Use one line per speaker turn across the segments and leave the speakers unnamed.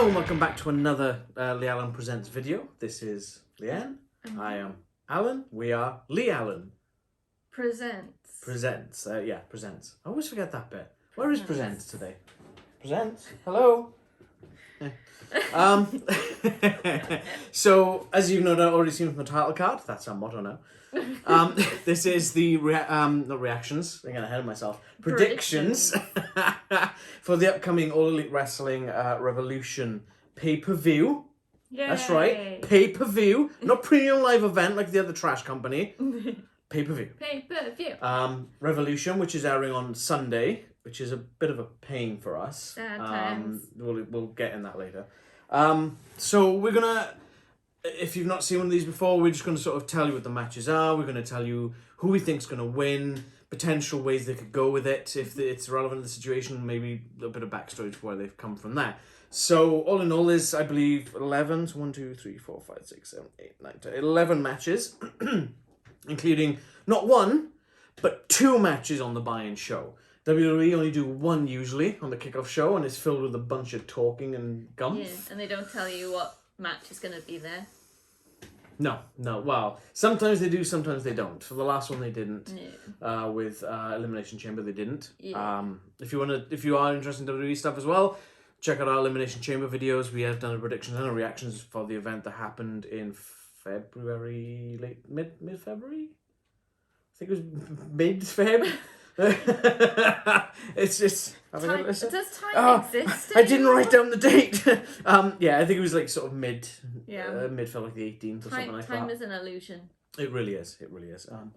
Hello and welcome back to another Allen Presents video. This is Leanne. I am Alan. We are Allen.
Presents.
Presents. Presents. I always forget that bit. Where is Presents today? Presents. Hello. So, as you've no doubt already seen from the title card, that's our motto now. This is the not reactions. I'm getting ahead of myself. Predictions for the upcoming All Elite Wrestling Revolution pay-per-view.
Yay.
That's right, pay-per-view, not premium live event like the other trash company. Pay-per-view.
Pay-per-view.
Revolution, which is airing on Sunday, which is a bit of a pain for us.
Sad times.
We'll get in that later. So we're gonna. If you've not seen one of these before, we're just going to sort of tell you what the matches are. We're going to tell you who we think's going to win, potential ways they could go with it, if it's relevant to the situation, maybe a little bit of backstory to where they've come from there. So, all in all, is, I believe, 11, 1, 2, 3, 4, 5, 6, 7, 8, 9, 10, 11 matches, including not one, but 2 matches on the buy-in show. WWE only do 1 usually on the kickoff show, and it's filled with a bunch of talking and gumph.
Yeah, and they don't tell you what match is going to be there.
No. Well, sometimes they do, sometimes they don't. For the last one, they didn't.
Yeah.
With Elimination Chamber, they didn't.
Yeah.
If you are interested in WWE stuff as well, check out our Elimination Chamber videos. We have done a predictions and a reactions for the event that happened in February, mid-February. I think it was mid-Feb. It's just
does time exist?
I didn't write down the date. Yeah, I think it was like sort of mid felt like the 18th or something like that.
Time is an illusion.
It really is. Hang on.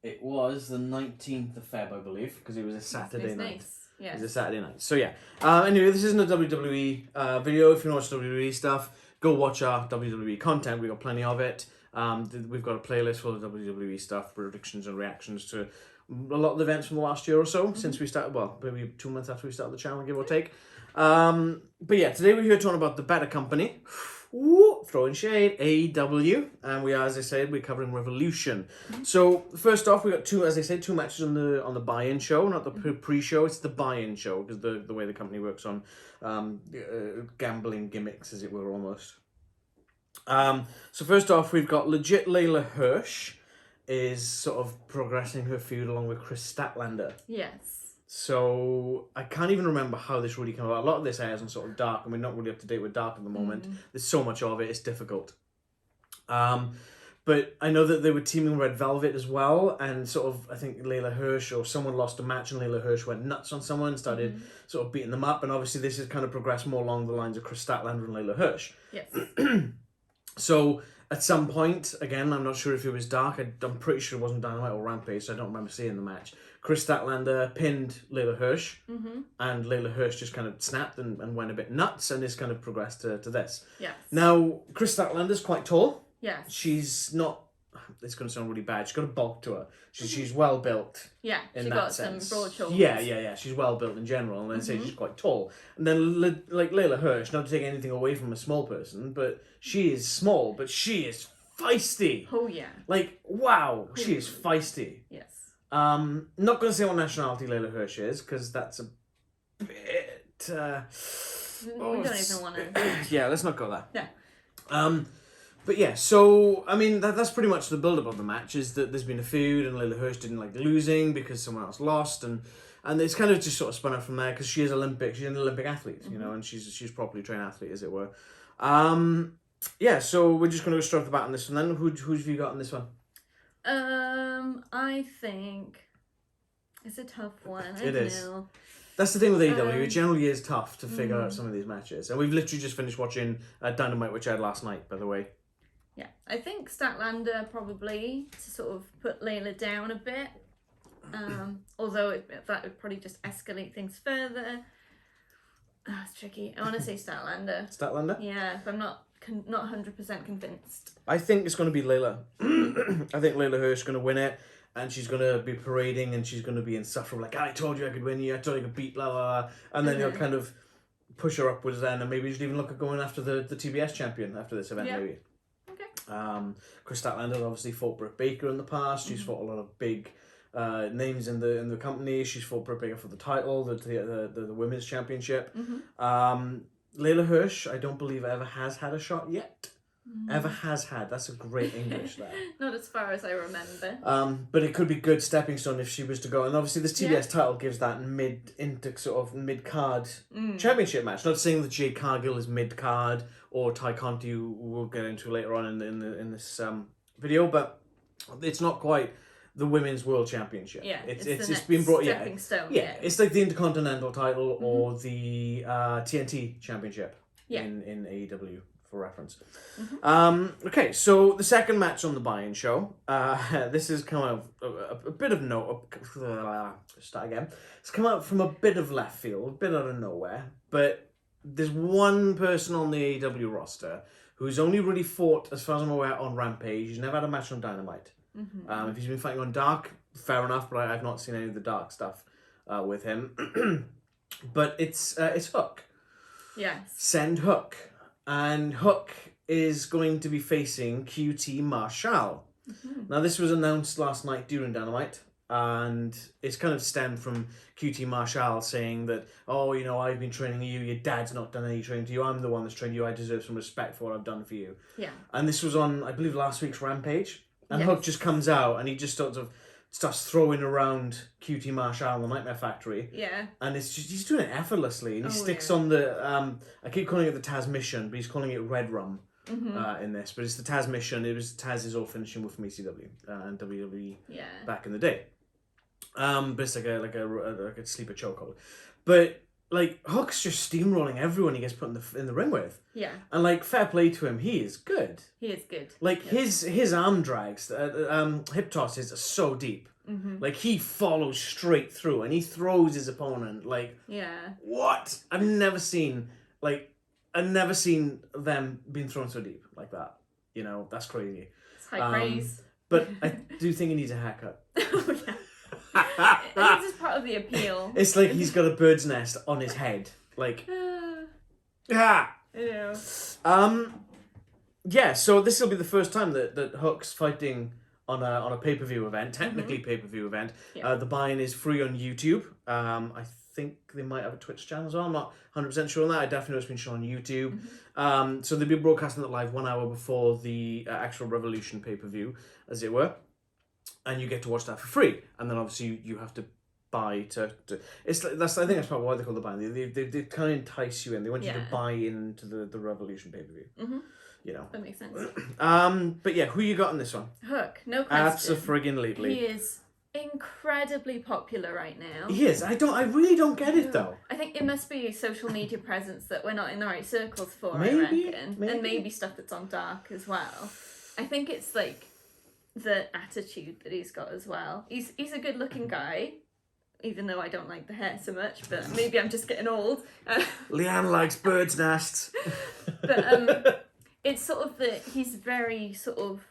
It was the 19th of Feb, I believe, because it was a Saturday night.
Nice. Yes.
It was a Saturday night. So yeah. Anyway, this isn't a WWE video. If you want to watch WWE stuff, go watch our WWE content. We've got plenty of it. We've got a playlist full of WWE stuff, predictions and reactions to a lot of the events from the last year or so, since we started, well, maybe 2 months after we started the channel, give or take. But yeah, today we're here talking about the Better Company. Ooh, throwing shade, AEW, and we are, as I said, we're covering Revolution. So first off, we got 2 matches on the buy-in show, not the pre-show. It's the buy-in show because the way the company works on gambling gimmicks, as it were, almost. So first off, we've got legit Leyla Hirsch is sort of progressing her feud along with Kris Statlander.
Yes.
So I can't even remember how this really came about. A lot of this airs on sort of Dark, and we're not really up to date with Dark at the moment. There's so much of it, it's difficult. But I know that they were teaming Red Velvet as well, and sort of, I think Leyla Hirsch or someone lost a match and Leyla Hirsch went nuts on someone and started sort of beating them up, and obviously this has kind of progressed more along the lines of Kris Statlander and Leyla Hirsch.
Yes.
So at some point, again, I'm not sure if it was Dark, I'm pretty sure it wasn't Dynamite or Rampage, so I don't remember seeing the match. Kris Statlander pinned Leyla Hirsch, and Leyla Hirsch just kind of snapped and went a bit nuts, and this kind of progressed to this.
Yes.
Now, Kris Statlander's quite tall.
Yes.
She's not, it's going to sound really bad, she's got a bulk to her. She's well built.
Yeah,
in
she
that
got
sense.
some broad shoulders.
Yeah. She's well built in general, and I'd say she's quite tall. And then, like Leyla Hirsch, not to take anything away from a small person, but she is small, but she is feisty.
Oh yeah.
Like, wow, she is feisty.
Yes.
Not going to say what nationality Leyla Hirsch is, because that's a bit...
we don't even want to...
Yeah, let's not go there.
Yeah.
But yeah, so, I mean, that's pretty much the build-up of the match, is that there's been a feud, and Leyla Hirsch didn't like losing because someone else lost, and it's kind of just sort of spun out from there, because she's an Olympic athlete, you know, and she's a properly trained athlete, as it were. Yeah, so we're just going to go straight off the bat on this one then. Who have you got on this one?
I think it's a tough one.
It is. That's the thing with AEW. It generally is tough to figure out some of these matches. And we've literally just finished watching Dynamite, which I had last night, by the way.
Yeah, I think Statlander probably to sort of put Leyla down a bit. Although that would probably just escalate things further. It's tricky. I want to say Statlander.
Statlander?
Yeah, if I'm not 100% convinced.
I think it's going to be Leyla. I think Leyla Hirsch is going to win it, and she's going to be parading, and she's going to be insufferable. Like, I told you I could win you, I told you I could beat blah, blah, blah. And then he'll kind of push her upwards then, and maybe she'll even look at going after the TBS champion after this event, maybe.
Okay.
Kris Statlander obviously fought Britt Baker in the past. She's fought a lot of big names in the company. She's fought Britt Baker for the title, the women's championship. Leyla Hirsch, I don't believe ever has had a shot yet. Ever has had. That's a great English there.
Not as far as I remember.
But it could be good stepping stone if she was to go. And obviously this TBS title gives that mid-card championship match. Not saying that Jade Cargill is mid-card or Ty Conti, who we'll get into later on in this video, but it's not quite the Women's World Championship.
Yeah,
it's been brought
stepping stone.
Yeah, it's like the Intercontinental title or the TNT Championship in AEW. For reference. Okay, so the second match on the buy-in show. This is kind of a bit of start again. It's come out from a bit of left field, a bit out of nowhere. But there's one person on the AEW roster who's only really fought, as far as I'm aware, on Rampage. He's never had a match on Dynamite. If he's been fighting on Dark, fair enough. But I've not seen any of the Dark stuff with him. But it's Hook.
Yes.
Send Hook. And Hook is going to be facing QT Marshall. Now, this was announced last night during Dynamite, and it's kind of stemmed from QT Marshall saying that, oh, you know, I've been training you, your dad's not done any training to you, I'm the one that's trained you, I deserve some respect for what I've done for you.
Yeah.
And this was on, I believe, last week's Rampage, and Hook just comes out, and he just sort of starts throwing around QT Marshall in the Nightmare Factory. Yeah. And it's just, he's doing it effortlessly. And he sticks on the, I keep calling it the Taz Mission, but he's calling it Red Rum in this. But it's the Taz Mission. It was Taz's old finishing move from ECW and WWE back in the day. But it's like a sleeper chokehold. But like Hook's just steamrolling everyone he gets put in the ring with. Yeah. And like fair play to him, he is good.
He is good.
Like his arm drags, hip tosses are so deep. Like he follows straight through and he throws his opponent. Like what? I've never seen them being thrown so deep like that. You know, that's crazy.
It's high praise.
But I do think he needs a haircut.
Oh yeah. This is part of the appeal.
It's like he's got a bird's nest on his head. Like, yeah. Yeah. So this will be the first time that Hook's fighting on a pay-per-view event, technically pay-per-view event. Yeah. The buy-in is free on YouTube. I think they might have a Twitch channel as well. I'm not 100% sure on that. I definitely know it's been shown on YouTube. So they'll be broadcasting it live 1 hour before the actual Revolution pay-per-view, as it were. And you get to watch that for free, and then obviously you have to buy to it's like, I think that's probably why they call the buy. They kind of entice you in. They want you to buy into the Revolution pay per view. You know,
that makes sense.
But yeah, who you got in this one?
Hook, no question.
Absolutely.
He is incredibly popular right now.
He is. I really don't get it though.
I think it must be social media presence that we're not in the right circles for. I reckon, and maybe stuff that's on Dark as well. I think it's like the attitude that he's got as well. He's a good looking guy, even though I don't like the hair so much, but maybe I'm just getting old.
Leanne likes birds' nests.
But it's sort of he's very sort of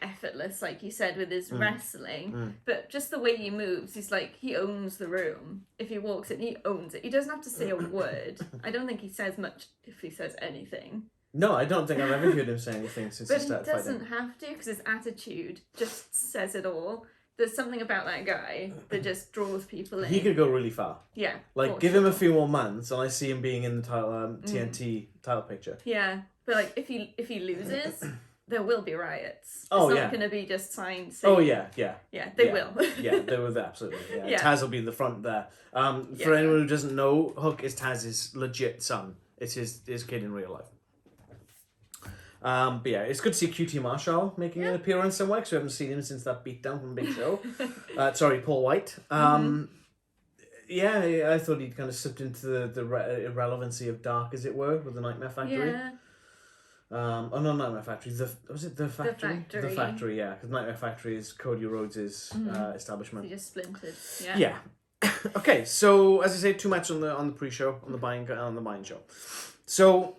effortless, like you said, with his wrestling, but just the way he moves, he's like, he owns the room. If he walks in, he owns it. He doesn't have to say a word. I don't think he says much if he says anything.
No, I don't think I've ever heard him say anything since he started fighting.
But he doesn't have to, because his attitude just says it all. There's something about that guy that just draws people in.
He could go really far.
Yeah.
Like, give him a few more months, and I see him being in the title TNT title picture.
Yeah, but like, if he loses, there will be riots. It's
not
going to be just signs.
Oh, yeah.
Yeah, they will.
Yeah, they will, absolutely. Yeah. Taz will be in the front there. For anyone who doesn't know, Hook is Taz's legit son. It's his kid in real life. But yeah, it's good to see QT Marshall making an appearance somewhere, because we haven't seen him since that beatdown from Big Show. Paul White. Yeah, I thought he'd kind of slipped into the irrelevancy of Dark, as it were, with the Nightmare Factory. Yeah. Not Nightmare Factory. Was it the Factory? The Factory, yeah. Because Nightmare Factory is Cody Rhodes' establishment.
He just splintered.
Yeah. Okay, so as I say, 2 matches on the pre-show, on the buying show. So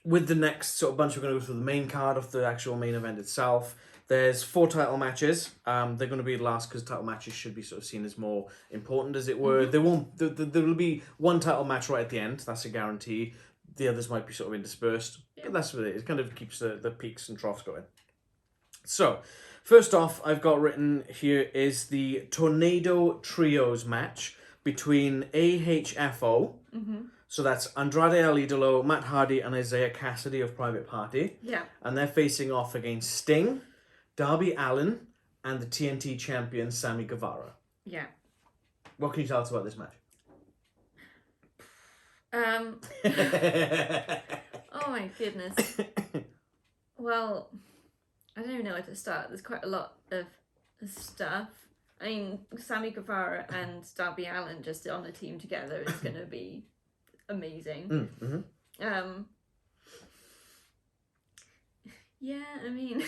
with the next sort of bunch, we're going to go through the main card of the actual main event itself. There's 4 title matches. They're going to be last because title matches should be sort of seen as more important, as it were. There will be 1 title match right at the end. That's a guarantee. The others might be sort of interspersed. But that's what it is. It kind of keeps the peaks and troughs going. So, first off, I've got written here is the Tornado Trios match between AHFO. So that's Andrade El Idolo, Matt Hardy, and Isiah Kassidy of Private Party.
Yeah.
And they're facing off against Sting, Darby Allin, and the TNT champion Sammy Guevara.
Yeah.
What can you tell us about this match?
Oh my goodness. Well, I don't even know where to start. There's quite a lot of stuff. I mean, Sammy Guevara and Darby Allin just on a team together is going to be amazing. Yeah, I mean...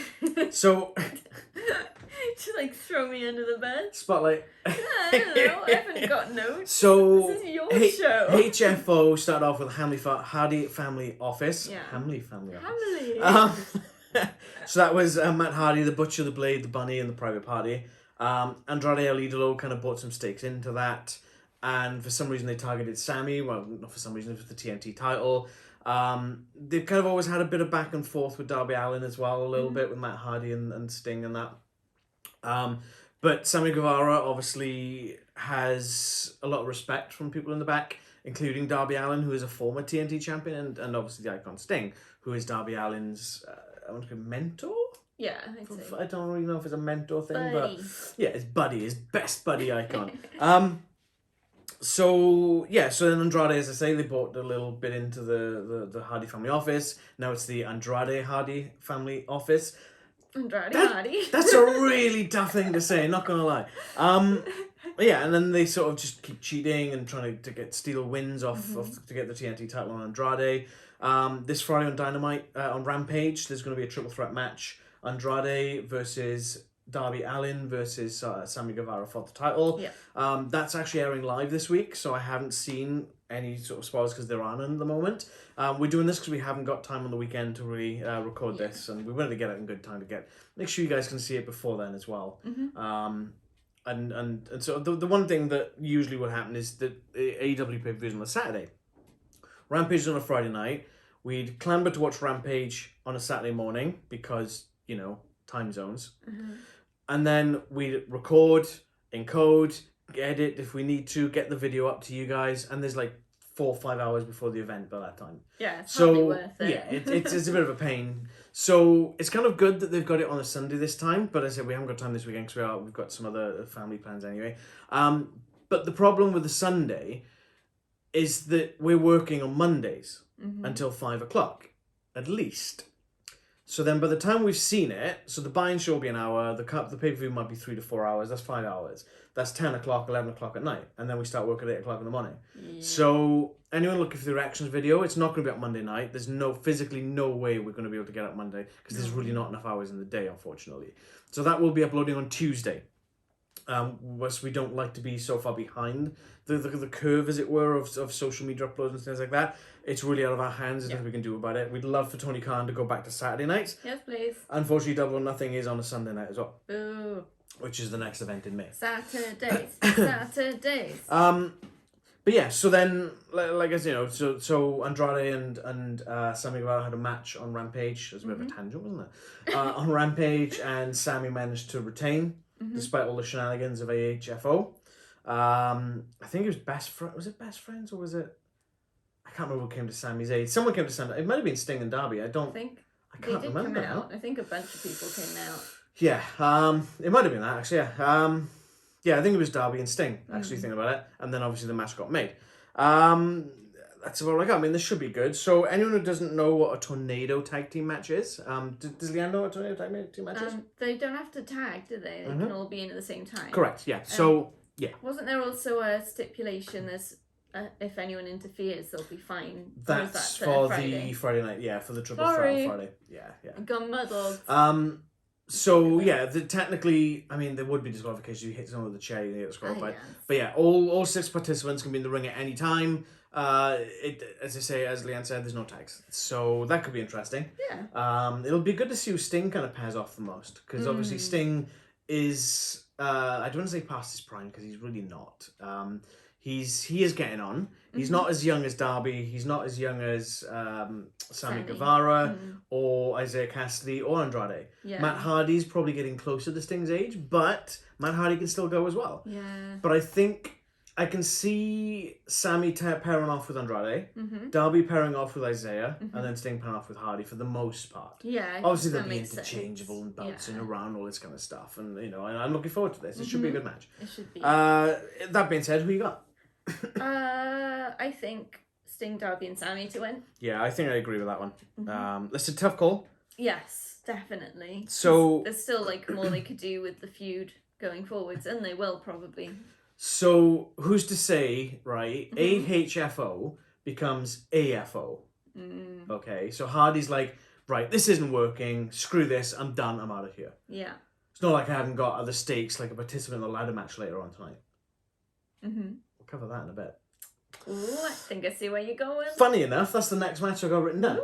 So...
Just like throw me under the bed.
Spotlight.
I don't know. I haven't got notes.
So
this is your show.
HFO started off with Hardy Family Office.
Yeah.
Family Office. So that was Matt Hardy, the Butcher, the Blade, the Bunny, and the Private Party. Andrade El Idolo kind of brought some stakes into that, and for some reason they targeted Sammy. Well, not for some reason, it was the TNT title. They've kind of always had a bit of back and forth with Darby Allin as well, a little bit with Matt Hardy and Sting and that. But Sammy Guevara obviously has a lot of respect from people in the back, including Darby Allin, who is a former TNT champion, and obviously the icon Sting, who is Darby Allin's mentor?
Yeah, I think so.
I don't really know if it's a mentor thing,
Buddy.
but yeah, it's buddy, his best buddy icon. So then Andrade, as I say, they brought a little bit into the Hardy family office. Now it's the Andrade Hardy family office.
Andrade Hardy.
That's a really tough thing to say, not gonna lie. But yeah, and then they sort of just keep cheating and trying to get steal wins off to get the TNT title on Andrade. This Friday on Dynamite, on Rampage, there's going to be a triple threat match. Andrade versus Darby Allin versus Sammy Guevara for the title.
Yeah.
That's actually airing live this week, so I haven't seen any sort of spoilers because there aren't at the moment. We're doing this because we haven't got time on the weekend to really record this, and we wanted to get it in good time to make sure you guys can see it before then as well. And so the one thing that usually would happen is that AEW pay-per-views on a Saturday. Rampage is on a Friday night. We'd clamber to watch Rampage on a Saturday morning because, time zones. And then we'd record, encode, edit if we need to, get the video up to you guys, and there's like 4 or 5 hours before the event by that time.
Yeah, it's hardly worth it.
Yeah, it's a bit of a pain. So it's kind of good that they've got it on a Sunday this time, but as I said, we haven't got time this weekend because we've got some other family plans anyway. But the problem with the Sunday is that we're working on Mondays until 5 o'clock, at least. So then by the time we've seen it, so the buy-in show will be an hour, the pay-per-view might be 3 to 4 hours, that's 5 hours. That's 10 o'clock, 11 o'clock at night. And then we start work at 8 o'clock in the morning. Yeah. So anyone looking for the reactions video, it's not going to be up Monday night. There's physically no way we're going to be able to get up Monday because there's really not enough hours in the day, unfortunately. So that will be uploading on Tuesday. We don't like to be so far behind the curve, as it were, of social media uploads and things like that. It's really out of our hands. There's nothing we can do about it. We'd love for Tony Khan to go back to Saturday nights.
Yes, please.
Unfortunately, Double or Nothing is on a Sunday night as well.
Boo.
Which is the next event in May.
Saturdays.
But yeah, so then, like I said, so Andrade and Sammy Guevara had a match on Rampage. It was a bit of a tangent, wasn't it? On Rampage, and Sammy managed to retain, despite all the shenanigans of AHFO. I think it was Best Friends. Was it Best Friends, or was it... I can't remember who came to Sammy's aid. Someone came to Sammy. It might have been Sting and Darby. I can't remember.
Come out. I think a bunch of people came out.
Yeah, it might have been that, actually, yeah. Yeah, I think it was Darby and Sting, actually, thinking about it. And then, obviously, the match got made. That's about all I got. I mean, this should be good. So, anyone who doesn't know what a Tornado tag team match is, does Leanne know what a Tornado tag team match is?
They don't have to tag, do they? They can all be in at the same time.
Correct, yeah. So, yeah.
Wasn't there also a stipulation as if anyone interferes, they'll be fined?
That's for the Friday night, yeah, for the triple threat Friday. Yeah.
Gun muddled.
So yeah, technically, I mean, there would be disqualification. You hit someone with a chair, you get disqualified. But yeah, all 6 participants can be in the ring at any time. As I say, as Leanne said, there's no tags, so that could be interesting.
Yeah.
It'll be good to see who Sting kind of pairs off the most, because obviously Sting is I don't want to say past his prime because he's really not. he is getting on. He's not as young as Darby. He's not as young as Sammy Guevara or Isiah Kassidy or Andrade.
Yeah.
Matt Hardy's probably getting closer to Sting's age, but Matt Hardy can still go as well.
Yeah.
But I think I can see Sammy pairing off with Andrade, Darby pairing off with Isiah, and then Sting pairing off with Hardy for the most part.
Yeah.
Obviously, they'll be interchangeable and bouncing around, all this kind of stuff. And, you know, I'm looking forward to this. It should be a good match.
It should be.
That being said, who you got?
I think Sting, Darby, and Sammy to win.
Yeah, I think I agree with that one. That's a tough call.
Yes, definitely.
So
there's still like more they could do with the feud going forwards, and they will probably.
So who's to say, right? AHFO becomes AFO. Okay, so Hardy's like, right, this isn't working. Screw this. I'm done. I'm out of here.
Yeah.
It's not like I haven't got other stakes, like a participant in the ladder match later on tonight. We'll cover that in a bit.
Ooh, I think I see where you're going.
Funny enough, that's the next match I got written down.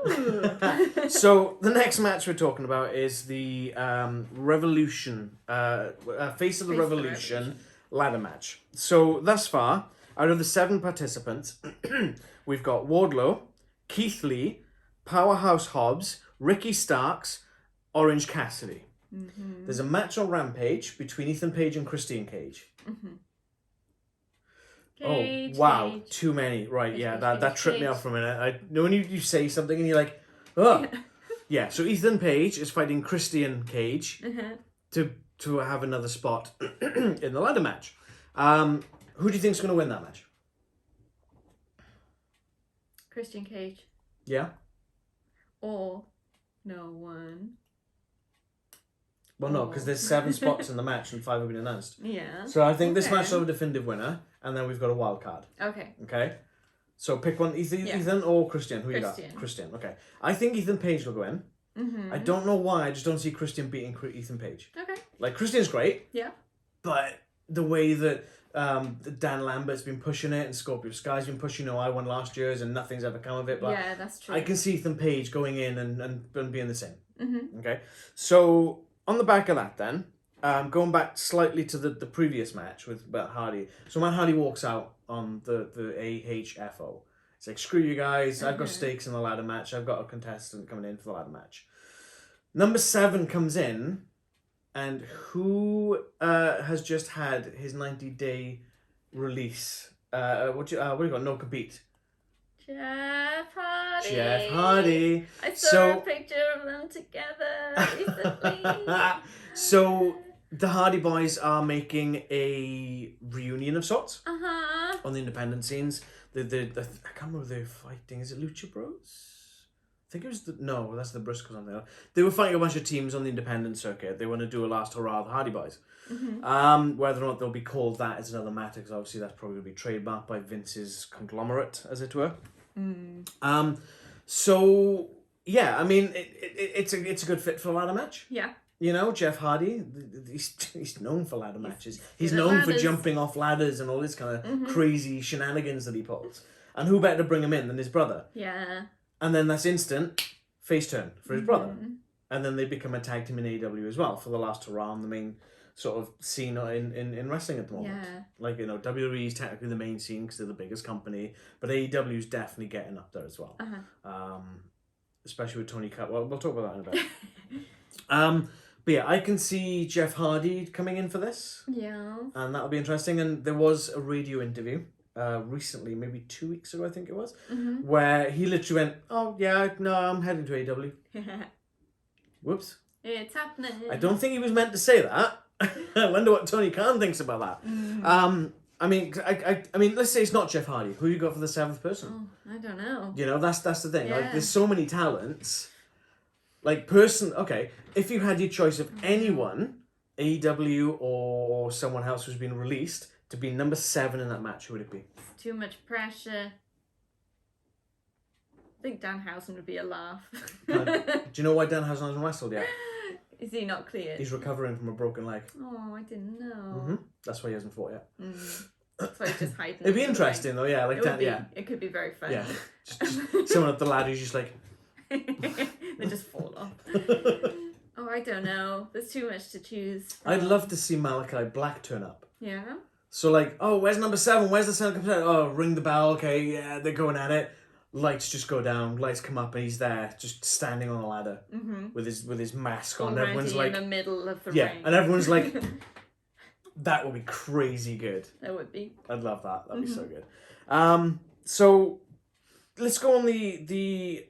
So the next match we're talking about is the Revolution, Face of the Revolution ladder match. So thus far, out of the 7 participants, we've got Wardlow, Keith Lee, Powerhouse Hobbs, Ricky Starks, Orange Cassidy. There's a match on Rampage between Ethan Page and Christian Cage.
Cage,
oh wow,
Cage.
Too many. Right,
Cage,
yeah,
Cage,
that tripped me
Cage.
off for a minute. I know when you say something and you're like, oh. Yeah, so Ethan Page is fighting Christian Cage to have another spot in the ladder match. Who do you think's going to win that match?
Christian Cage.
Yeah?
Or no one.
Well, no, because there's 7 spots in the match and 5 have been announced.
Yeah.
So I think this match will have a definitive winner, and then we've got a wild card.
Okay.
Okay? So pick one, Ethan or Christian? Who you got? Christian, okay. I think Ethan Page will go in. I don't know why, I just don't see Christian beating Ethan Page.
Okay.
Like, Christian's great.
Yeah.
But the way that Dan Lambert's been pushing it and Scorpio Sky's been pushing, I won last year's and nothing's ever come of it. But
yeah, that's true.
I can see Ethan Page going in and being the same. Okay? So, on the back of that then, going back slightly to the previous match with Matt Hardy. So Matt Hardy walks out on the AHFO. It's like, screw you guys, I've got stakes in the ladder match, I've got a contestant coming in for the ladder match. Number 7 comes in, and who has just had his 90-day release? What do you got? No compete.
Jeff Hardy.
Jeff Hardy.
I saw a picture of them together recently.
So the Hardy Boys are making a reunion of sorts on the independent scenes. I can't remember who they're fighting. Is it Lucha Bros? I think it was that's the Briscoes on there. They were fighting a bunch of teams on the independent circuit. They want to do a last hurrah of the Hardy Boys. Whether or not they'll be called that is another matter, because obviously that's probably going to be trademarked by Vince's conglomerate, as it were. So yeah, I mean, it's a good fit for a ladder match.
Yeah.
You know, Jeff Hardy, he's known for ladder matches. He's known for jumping off ladders and all this kind of crazy shenanigans that he pulls. And who better to bring him in than his brother?
Yeah.
And then that's instant face turn for his brother. And then they become a tag team in AEW as well for the last hurrah on the main sort of scene in wrestling at the moment.
Yeah.
Like, WWE is technically the main scene because they're the biggest company, but AEW is definitely getting up there as well. Especially with Tony Khan. Well, we'll talk about that in a bit. But yeah, I can see Jeff Hardy coming in for this.
Yeah.
And that'll be interesting. And there was a radio interview recently, maybe 2 weeks ago, I think it was, where he literally went, "Oh yeah, no, I'm heading to AEW." Whoops.
It's happening.
I don't think he was meant to say that. I wonder what Tony Khan thinks about that. I mean, let's say it's not Jeff Hardy. Who you got for the 7th person?
Oh, I don't know.
You know, that's the thing.
Yeah.
Like, there's so many talents. Like, okay, if you had your choice of anyone, AEW or someone else who's been released, to be number 7 in that match, who would it be?
It's too much pressure. I think Danhausen would be a laugh.
Do you know why Danhausen hasn't wrestled yet?
Is he not cleared?
He's recovering from a broken leg.
Oh, I didn't know.
That's why he hasn't fought yet.
That's why he's just hiding.
It'd be interesting though, yeah. Like
It could be very fun.
Yeah. Just someone up the ladder who's just like...
They just fall off. Oh, I don't know. There's too much to choose from.
I'd love to see Malachi Black turn up.
Yeah?
So like, oh, where's number 7? Where's the second competitor? Oh, ring the bell. Okay, yeah, they're going at it. Lights just go down. Lights come up, and he's there, just standing on a ladder with his mask on.
Already
Everyone's
in
like,
the middle of the
yeah,
ring.
and everyone's like, that would be crazy good.
That would be.
I'd love that. That'd be so good. So let's go on the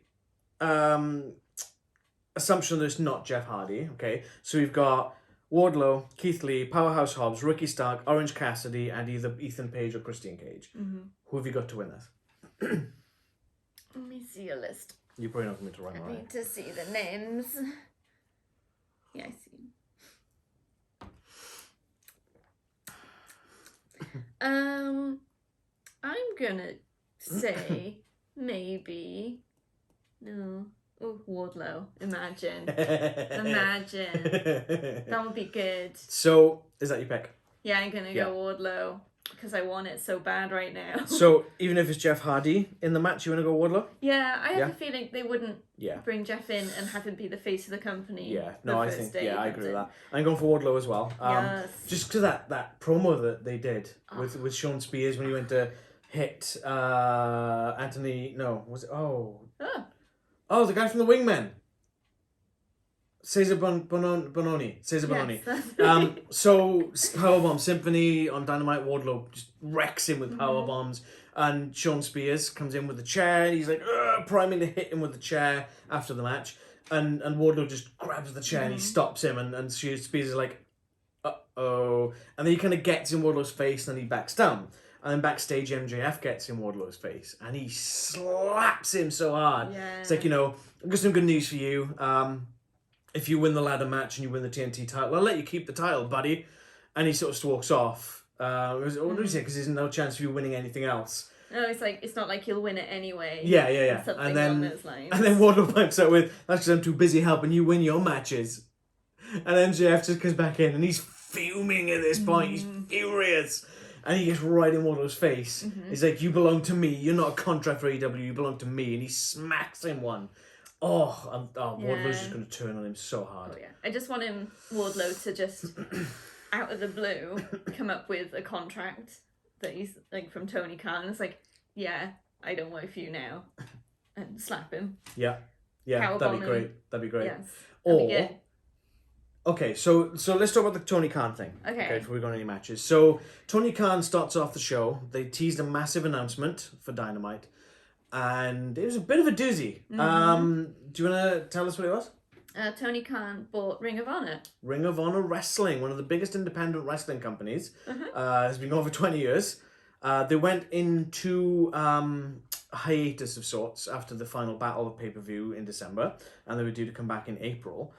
assumption that it's not Jeff Hardy. Okay, so we've got Wardlow, Keith Lee, Powerhouse Hobbs, Ricky Stark, Orange Cassidy, and either Ethan Page or Christian Cage. Who have you got to win this?
Let me see a list.
You're probably not going to run
I
right.
need to see the names. Yeah, I see. I'm gonna say maybe no. Oh, Wardlow. Imagine. Imagine. That would be good.
So, is that your pick?
Yeah, I'm gonna go Wardlow because I want it so bad right now.
So, even if it's Jeff Hardy in the match, you want to go Wardlow?
Yeah, I have a feeling they wouldn't
Yeah.
bring Jeff in and have him be the face of the company.
Yeah, no, I think,
day
I
he
agree
comes
with
in.
that. I'm going for Wardlow as well.
Yes.
Just because that promo that they did with Sean Spears when he went to hit Anthony, no, was it, oh, the guy from the Wingmen. Cesar Bononi. Cesar Bononi.
Yes,
So Powerbomb Symphony on Dynamite, Wardlow just wrecks him with powerbombs, and Sean Spears comes in with the chair, and he's like priming to hit him with the chair after the match, and Wardlow just grabs the chair and he stops him, and Spears is like, uh-oh, and then he kind of gets in Wardlow's face, and then he backs down. And then backstage, MJF gets in Wardlow's face, and he slaps him so hard.
Yeah.
It's like, I've got some good news for you. If you win the ladder match and you win the TNT title, I'll let you keep the title, buddy. And he sort of walks off. What did he say? Because there's no chance of you winning anything else.
No, it's not like you'll win it anyway.
Yeah.
Something
And then,
along those lines.
and then Wardlow pipes out with, that's because I'm too busy helping you win your matches. And MJF just comes back in, and he's fuming at this point. He's furious. And he gets right in Wardlow's face. He's like, you belong to me. You're not a contract for AEW. You belong to me. And he smacks him one. Wardlow's just going to turn on him so hard.
Oh, yeah. I just want Wardlow to just, out of the blue, come up with a contract that he's, like, from Tony Khan. It's like, yeah, I don't work for you now. And slap him.
Yeah, that'd be great. That'd be great.
Yes.
Or, okay, so let's talk about the Tony Khan thing.
Okay.
Before we go on any matches. So, Tony Khan starts off the show. They teased a massive announcement for Dynamite. And it was a bit of a doozy. Do you want to tell us what it was?
Tony Khan bought Ring of Honor.
Ring of Honor Wrestling, one of the biggest independent wrestling companies. Has been going for 20 years. They went into a hiatus of sorts after the final battle of pay-per-view in December. And they were due to come back in April.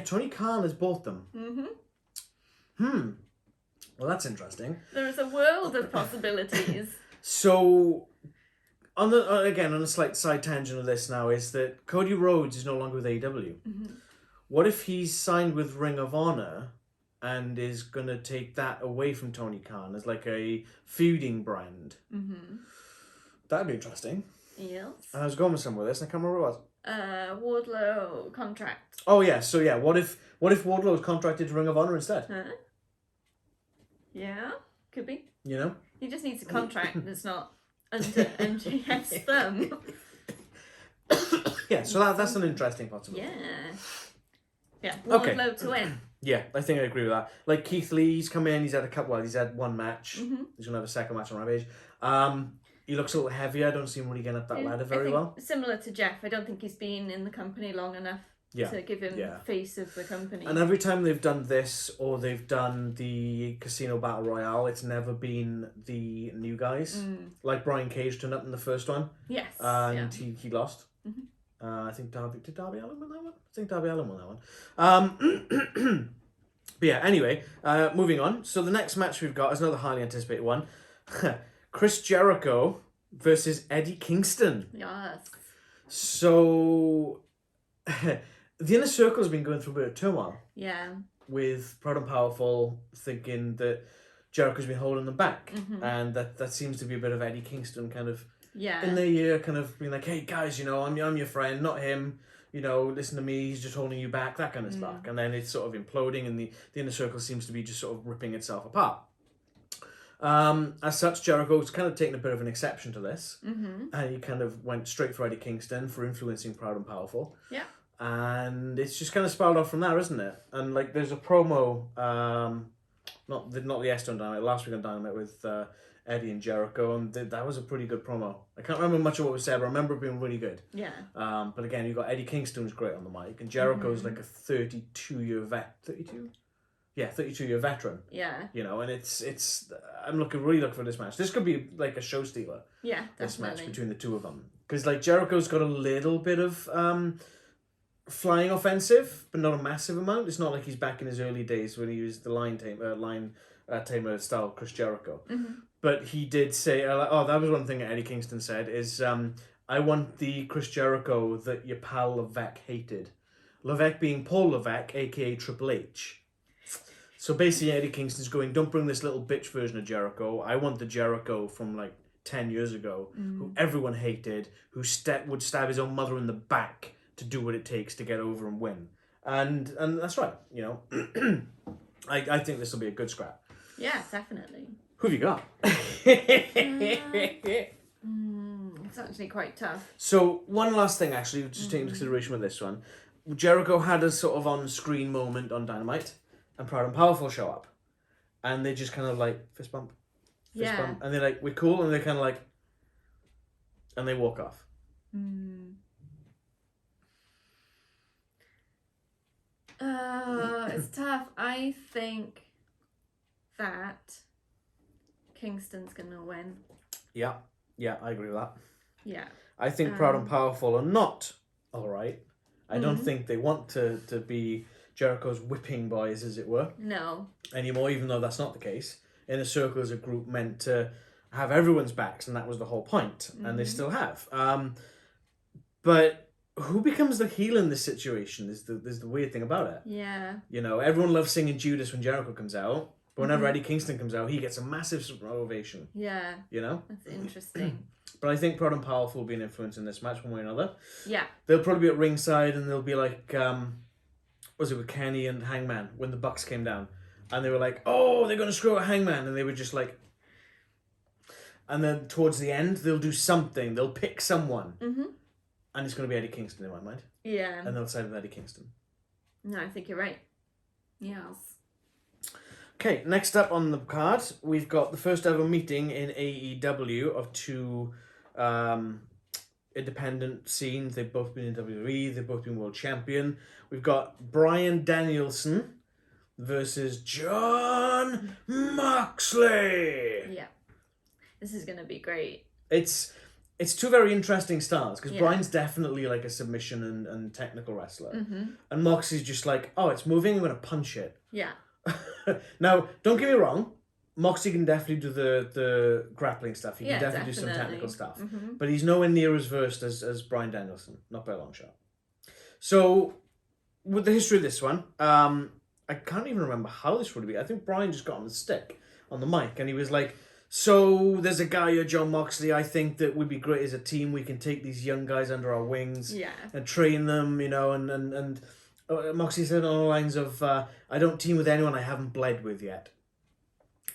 Tony Khan has bought them. Well, that's interesting.
There is a world of possibilities.
So, on a slight side tangent of this now, is that Cody Rhodes is no longer with AEW. What if he's signed with Ring of Honor and is going to take that away from Tony Khan as like a feuding brand? That'd be interesting.
Yes.
And I was going with somewhere with this, and I can't remember what it was.
Wardlow contract.
Oh yeah, so yeah, what if Wardlow is contracted to Ring of Honor instead?
Yeah, could be. He just needs a contract that's not under MJF's thumb.
Yeah, so that's an interesting possibility.
Yeah, Wardlow to win.
Yeah, I think I agree with that. Like Keith Lee, he's come in, he's had one match. He's gonna have a second match on Rampage. He looks a little heavier. I don't see him really getting up that ladder very well.
Similar to Jeff, I don't think he's been in the company long enough to give him face of the company.
And every time they've done this or they've done the Casino Battle Royale, it's never been the new guys. Like Brian Cage turned up in the first one.
Yes.
And he lost. I think did Darby Allin win that one? I think Darby Allin won that one. But yeah, anyway, moving on. So the next match we've got is another highly anticipated one. Chris Jericho versus Eddie Kingston.
Yes.
So the Inner Circle has been going through a bit of turmoil.
Yeah.
With Proud and Powerful thinking that Jericho's been holding them back. And that seems to be a bit of Eddie Kingston kind of in their ear, kind of being like, hey guys, I'm your friend, not him. Listen to me, he's just holding you back, that kind of stuff. And then it's sort of imploding and the Inner Circle seems to be just sort of ripping itself apart. As such, Jericho's kind of taken a bit of an exception to this.
Mm-hmm.
And he kind of went straight for Eddie Kingston for influencing Proud and Powerful.
Yeah.
And it's just kind of spiraled off from there, isn't it? And like, there's a promo, not the Esther on Dynamite, last week on Dynamite with Eddie and Jericho, and that was a pretty good promo. I can't remember much of what was said, but I remember it being really good.
Yeah.
But again, you got Eddie Kingston who's great on the mic, and Jericho's like a 32-year vet. 32? Yeah, 32-year veteran.
Yeah.
You know, and it's. I'm really looking for this match. This could be like a show stealer.
Yeah,
This
definitely.
match between the two of them, because like Jericho's got a little bit of flying offensive, but not a massive amount. It's not like he's back in his early days when he was the line tamer style Chris Jericho.
Mm-hmm.
But he did say, that was one thing that Eddie Kingston said, is I want the Chris Jericho that your pal Levesque hated. Levesque being Paul Levesque, aka Triple H. So basically Eddie Kingston's going, don't bring this little bitch version of Jericho. I want the Jericho from like 10 years ago, who everyone hated, who would stab his own mother in the back to do what it takes to get over and win. And that's right, you know. I think this will be a good scrap.
Yeah, definitely.
Who have you got?
It's actually quite tough.
So, one last thing, actually, just take into consideration with this one. Jericho had a sort of on-screen moment on Dynamite, and Proud and Powerful show up. And they just kind of like, fist bump, bump. And they're like, we're cool, and they're kind of like, and they walk off.
It's tough. I think that Kingston's gonna win.
Yeah, I agree with that.
Yeah.
I think Proud and Powerful are not alright. I don't think they want to be Jericho's whipping boys, as it were.
No.
Anymore, even though that's not the case. Inner Circle is a group meant to have everyone's backs, and that was the whole point, and they still have. But who becomes the heel in this situation is the weird thing about it.
Yeah.
You know, everyone loves singing Judas when Jericho comes out, but whenever Eddie Kingston comes out, he gets a massive ovation.
Yeah.
You know?
That's interesting.
But I think Proud and Powerful will be an influence in this match one way or another.
Yeah.
They'll probably be at ringside, and they'll be like, was it with Kenny and Hangman when the Bucks came down? And they were like, oh, they're going to screw out Hangman. And they were just like... And then towards the end, they'll do something. They'll pick someone. And it's going to be Eddie Kingston in my mind.
Yeah.
And they'll side with Eddie Kingston.
No, I think you're right. Yes.
Okay, next up on the card, we've got the first ever meeting in AEW of two independent scenes. They've both been in WWE. They've both been world champion. We've got Bryan Danielson versus John Moxley.
Yeah. This is going to be great.
It's two very interesting styles, because Bryan's definitely like a submission and technical wrestler. And Moxley's just like, oh, it's moving, I'm going to punch it.
Yeah.
Now, don't get me wrong, Moxley can definitely do the grappling stuff. He can definitely do some technical stuff. But he's nowhere near as versed as Bryan Danielson. Not by a long shot. So, with the history of this one, I can't even remember how this would be. I think Bryan just got on the stick, on the mic, and he was like, so there's a guy here, John Moxley, I think that would be great as a team. We can take these young guys under our wings and train them, you know, and Moxley said on the lines of, I don't team with anyone I haven't bled with yet.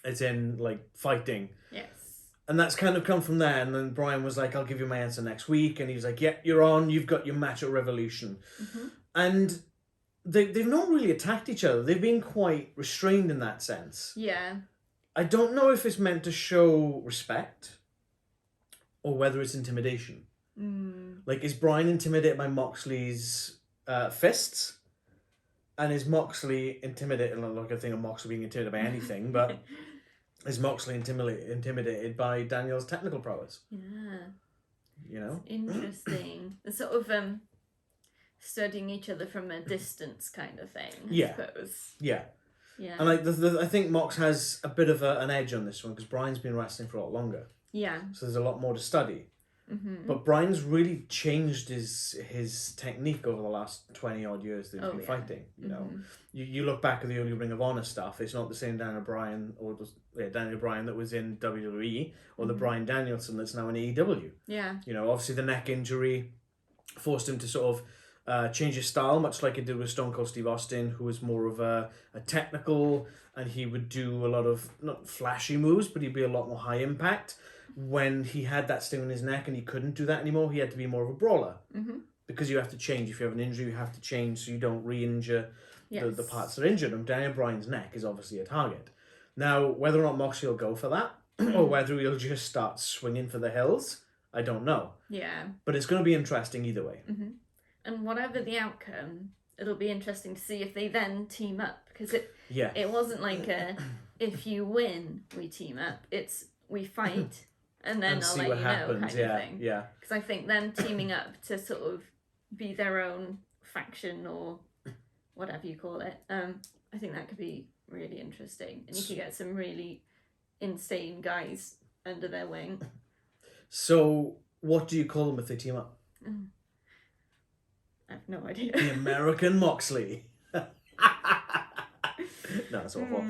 It's in, like, fighting.
Yes.
And that's kind of come from there. And then Bryan was like, I'll give you my answer next week. And he was like, yeah, you're on. You've got your match at Revolution. And they've not really attacked each other. They've been quite restrained in that sense.
Yeah.
I don't know if it's meant to show respect or whether it's intimidation. Like, is Bryan intimidated by Moxley's fists? And is Moxley intimidated? Like, I think of Moxley being intimidated by anything, but is Moxley intimidated by Daniel's technical prowess?
Yeah.
You know?
It's interesting. They're sort of studying each other from a distance kind of thing, I suppose.
Yeah.
Yeah.
And I think Mox has a bit of an edge on this one, because Bryan's been wrestling for a lot longer.
Yeah.
So there's a lot more to study. But Bryan's really changed his technique over the last 20 odd years that he's been fighting. You know, you look back at the early Ring of Honor stuff. It's not the same Daniel Bryan Daniel Bryan that was in WWE or the Bryan Danielson that's now in AEW.
Yeah.
You know, obviously the neck injury forced him to sort of change his style, much like it did with Stone Cold Steve Austin, who was more of a technical, and he would do a lot of, not flashy moves, but he'd be a lot more high impact. When he had that sting on his neck and he couldn't do that anymore, he had to be more of a brawler.
Mm-hmm.
Because you have to change. If you have an injury, you have to change so you don't re-injure
Yes.
the parts that are injured. And Daniel Bryan's neck is obviously a target. Now, whether or not Moxley will go for that, or whether he'll just start swinging for the hills, I don't know.
Yeah.
But it's going to be interesting either way.
Mm-hmm. And whatever the outcome, it'll be interesting to see if they then team up. Because it wasn't like a, if you win, we team up. It's, we fight, and then I'll let you know kind of thing.
Yeah.
Because I think them teaming up to sort of be their own faction or whatever you call it, I think that could be really interesting. And you could get some really insane guys under their wing.
So, what do you call them if they team up?
I have no idea.
The American Moxley. No, that's awful.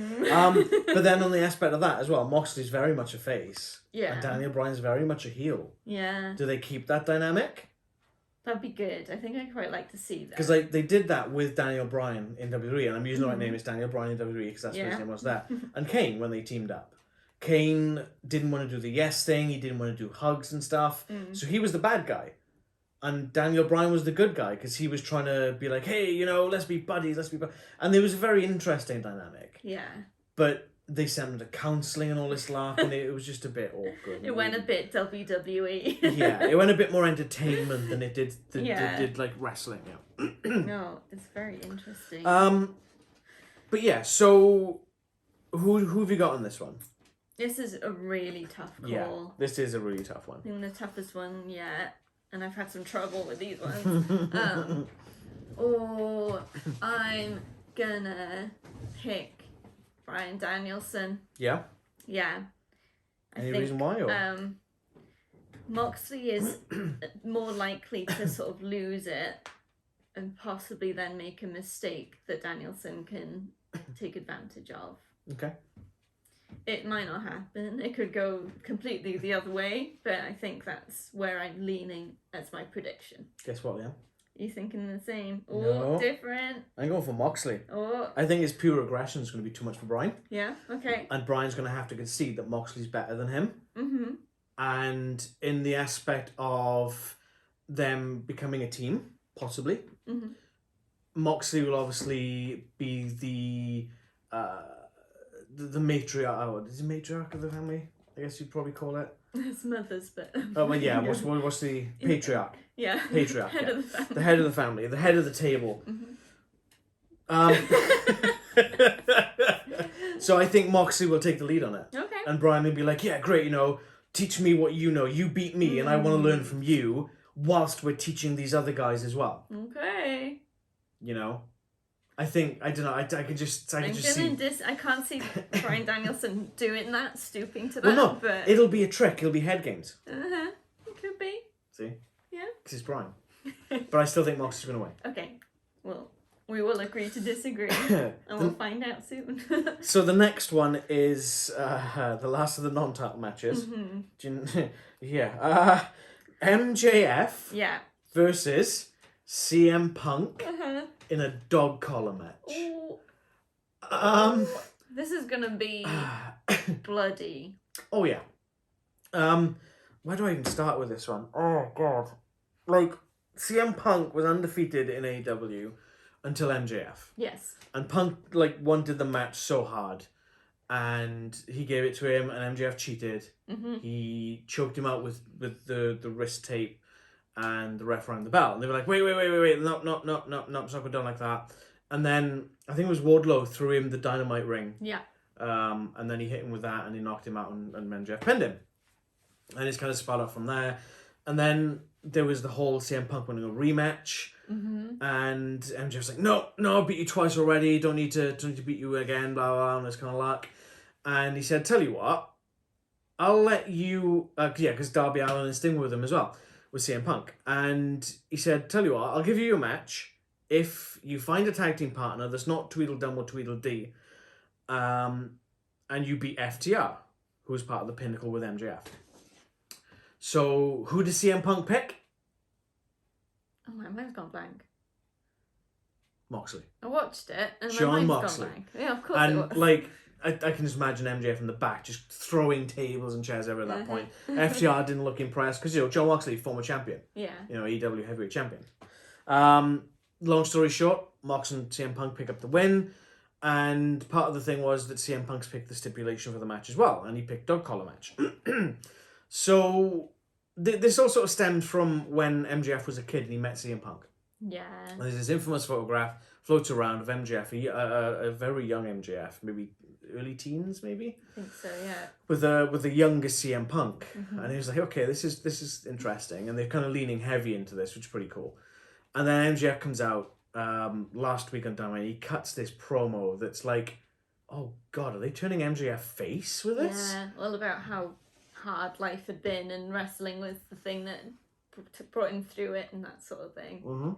But then on the aspect of that as well, Moxley's very much a face.
Yeah.
And Daniel Bryan's very much a heel.
Yeah.
Do they keep that dynamic?
That'd be good. I think I'd quite like to see that.
Because they did that with Daniel Bryan in WWE, and I'm using the right name, it's Daniel Bryan in WWE because that's what his name was there. And Kane, when they teamed up. Kane didn't want to do the yes thing, he didn't want to do hugs and stuff, so he was the bad guy. And Daniel Bryan was the good guy because he was trying to be like, hey, you know, let's be buddies, And there was a very interesting dynamic.
Yeah.
But they sent him to counselling and all this lark, and it was just a bit awkward.
It went a bit WWE.
Yeah, it went a bit more entertainment than it did did like wrestling. Yeah.
No, it's very interesting.
But yeah, so who have you got on this one?
This is a really tough call.
Yeah, this is a really tough one.
I think the toughest one yet, and I've had some trouble with these ones. I'm gonna pick Bryan Danielson.
Yeah?
Yeah.
Any reason why? Or?
Moxley is more likely to sort of lose it and possibly then make a mistake that Danielson can take advantage of.
Okay.
It might not happen. It could go completely the other way, but I think that's where I'm leaning as my prediction.
Guess what, Liam?
You thinking the same?
No.
Different?
I'm going for Moxley.
Oh.
I think his pure aggression is going to be too much for Bryan.
Yeah, okay.
And Bryan's going to have to concede that Moxley's better than him.
Mm-hmm.
And in the aspect of them becoming a team, possibly, Moxley will obviously be the matriarch. Oh, is he matriarch of the family? I guess you'd probably call it.
It's mothers, but...
Oh, well, yeah. What's the patriarch?
Yeah.
Patriarch.
Head of the family.
The head of the family. The head of the table. So I think Moxley will take the lead on it.
Okay.
And Bryan will be like, yeah, great, you know, teach me what you know. You beat me and I want to learn from you whilst we're teaching these other guys as well.
Okay.
You know? I think, I don't know, I could just see...
I can't see Bryan Danielson doing that, stooping to that.
Well, no,
but...
it'll be a trick. It'll be head games.
Uh-huh. It could be.
See?
Yeah.
Because it's Bryan. But I still think Moxley's going to win.
Okay. Well, we will agree to disagree. And we'll find out soon.
So the next one is the last of the non-title matches. Yeah. MJF
yeah.
versus CM Punk in a dog collar match.
Ooh. This is gonna be bloody.
Oh yeah. Where do I even start with this one? Oh god. Like, CM Punk was undefeated in AEW until MJF.
Yes.
And Punk like wanted the match so hard, and he gave it to him, and MJF cheated. He choked him out with the wrist tape, and the ref rang the bell. And they were like, wait, no, it's not going down like that. And then I think it was Wardlow threw him the Dynamite ring.
Yeah.
And then he hit him with that, and he knocked him out, and MJF pinned him. And it's kind of spun off from there. And then there was the whole CM Punk winning a rematch. And MJF's like, no, I beat you twice already. Don't need to beat you again. Blah blah. Blah, and this kind of luck. And he said, tell you what, I'll let you. Because Darby, Allin, and Sting were with him as well, with CM Punk. And he said, tell you what, I'll give you a match if you find a tag team partner that's not Tweedledum or Tweedledee, and you beat FTR, who was part of the Pinnacle with MJF. So who does CM Punk pick?
Oh, my mind's gone blank.
Moxley.
I watched it and
Jon
my mind's
Moxley.
gone blank. Yeah, of course it
And,
was.
like, I can just imagine MJF in the back just throwing tables and chairs over at that point. FTR didn't look impressed because, Jon Moxley, former champion.
Yeah.
AEW heavyweight champion. Long story short, Mox and CM Punk pick up the win. And part of the thing was that CM Punk's picked the stipulation for the match as well. And he picked dog collar match. So this all sort of stemmed from when MJF was a kid and he met CM Punk.
Yeah.
And there's this infamous photograph floats around of MJF, a very young MJF, maybe early teens, maybe.
I think so, yeah.
With the youngest CM Punk, and he was like, okay, this is interesting, and they're kind of leaning heavy into this, which is pretty cool. And then MJF comes out last week on Dynamite. He cuts this promo that's like, oh god, are they turning MJF face with this?
Yeah, all about how hard life had been, and wrestling was the thing that brought him through it, and that sort of thing.
Mm-hmm.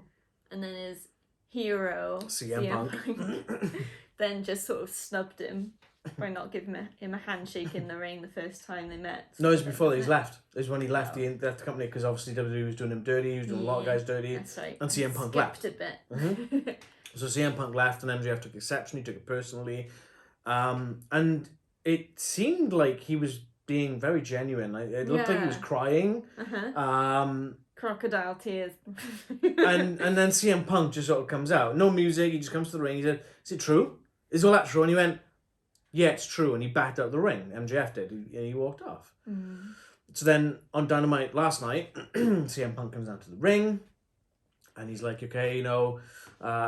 And then his hero,
CM Punk,
then just sort of snubbed him by not giving him a handshake in the ring the first time they met.
No, it was before he's left. It was when he left the company, because obviously WWE was doing him dirty. He was doing a lot of guys dirty.
That's right.
And CM Punk left.
A bit.
Mm-hmm. So CM Punk left, and MJF took exception. He took it personally, and it seemed like he was being very genuine. It looked like he was crying.
Crocodile tears.
and then CM Punk just sort of comes out. No music. He just comes to the ring. He said, "Is it true? Is all that true?" And he went, "Yeah, it's true." And he backed out the ring. MJF did. And he walked off. So then on Dynamite last night, CM Punk comes down to the ring, and he's like, "Okay, I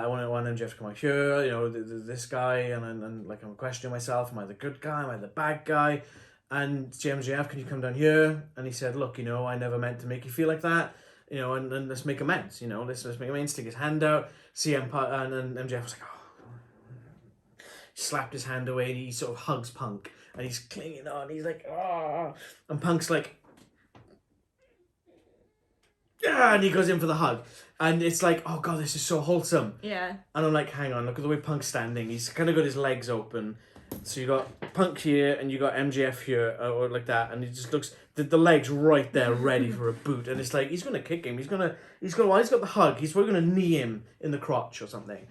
want MJF to come out here. This guy, and like I'm questioning myself. Am I the good guy? Am I the bad guy?" And MJF, can you come down here? And he said, "Look, I never meant to make you feel like that. And let's make amends. Let's make amends." Stick his hand out. CM Punk and MJF was like, "Oh." He slapped his hand away, and he sort of hugs Punk, and he's clinging on. He's like, "Oh," and Punk's like, "Yeah," and he goes in for the hug, and it's like, oh god, this is so wholesome. Yeah. And I'm like, hang on, look at the way Punk's standing. He's kind of got his legs open. So you got Punk here, and you got MJF here, or like that, and he just looks the legs right there, ready for a boot, and it's like he's gonna kick him. He's got the hug. He's probably gonna knee him in the crotch or something.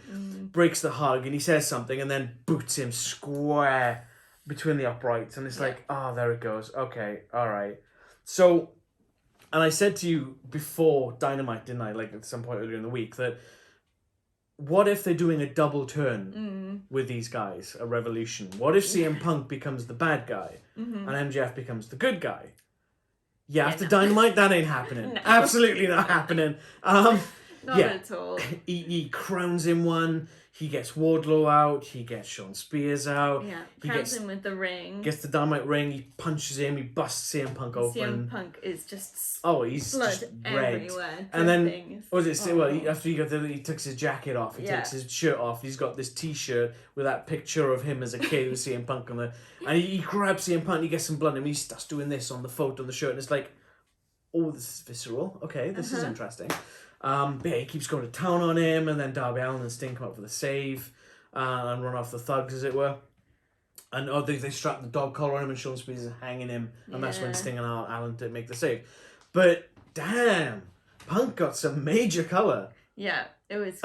Breaks the hug, and he says something, and then boots him square between the uprights, and it's like, oh, there it goes. Okay, all right. So, and I said to you before Dynamite, didn't I? Like at some point earlier in the week, that what if they're doing a double turn with these guys, a revolution? What if CM Punk becomes the bad guy and MJF becomes the good guy? After Dynamite, that ain't happening. No. Absolutely not happening. Not
at all.
He crowns him one. He gets Wardlow out. He gets Sean Spears out.
Yeah, crowns him with the ring.
Gets the Dynamite ring. He punches him. He busts CM Punk open.
CM Punk is just
he's
blood
just red.
Everywhere.
And then after he takes his jacket off. He takes his shirt off. He's got this T-shirt with that picture of him as a kid with CM Punk on there. And he grabs CM Punk. He gets some blood in him. He starts doing this on the photo on the shirt, and it's like, oh, this is visceral. Okay, this is interesting. He keeps going to town on him, and then Darby, Allin, and Sting come up for the save and run off the thugs, as it were. And they strap the dog collar on him, and Sean Spears is hanging him, and that's when Sting and Allin did make the save. But damn, Punk got some major colour. Yeah, it was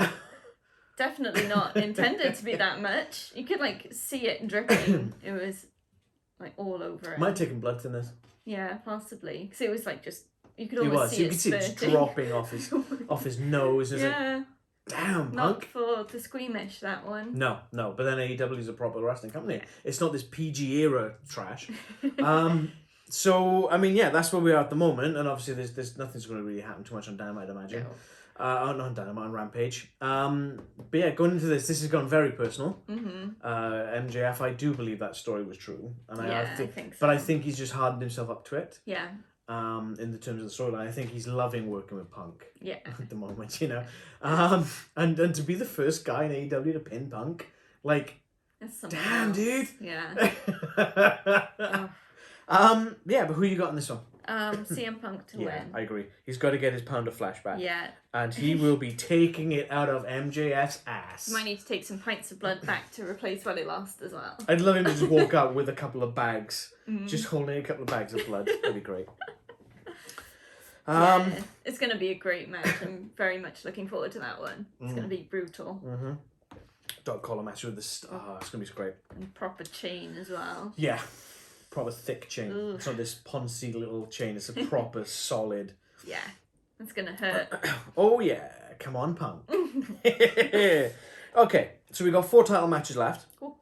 definitely not intended to be that much. You could see it dripping. It was all over it.
Might have taken blood thinners.
Yeah, possibly, because it was just. You could almost see it spurting.
Dropping off his nose. Damn, Punk.
Not for the squeamish, that one.
No. But then AEW is a proper wrestling company. It's not this PG era trash. So that's where we are at the moment, and obviously there's nothing's going to really happen too much on Dynamite, I imagine. Not on Dynamite, on Rampage. But going into this has gone very personal. MJF, I do believe that story was true, and I think so. But I think he's just hardened himself up to it. Yeah. In the terms of the storyline, I think he's loving working with Punk. Yeah. At the moment, and to be the first guy in AEW to pin Punk, damn, else. Dude. Yeah. But who you got in this one?
CM Punk to win.
I agree. He's got to get his pound of flesh back. Yeah. And he will be taking it out of MJF's ass.
Might need to take some pints of blood back to replace what he lost as well.
I'd love him to just walk out with a couple of bags, just holding a couple of bags of blood. That'd be great.
It's going to be a great match. I'm very much looking forward to that one. It's going to be brutal.
Mm-hmm. Dog collar match with the it's going to be great.
And proper chain as well.
Yeah, proper thick chain. Ugh. It's not this poncy little chain. It's a proper solid.
Yeah, it's going to hurt.
Oh yeah, come on, punk. Okay, so we've got 4 title matches left.
Cool.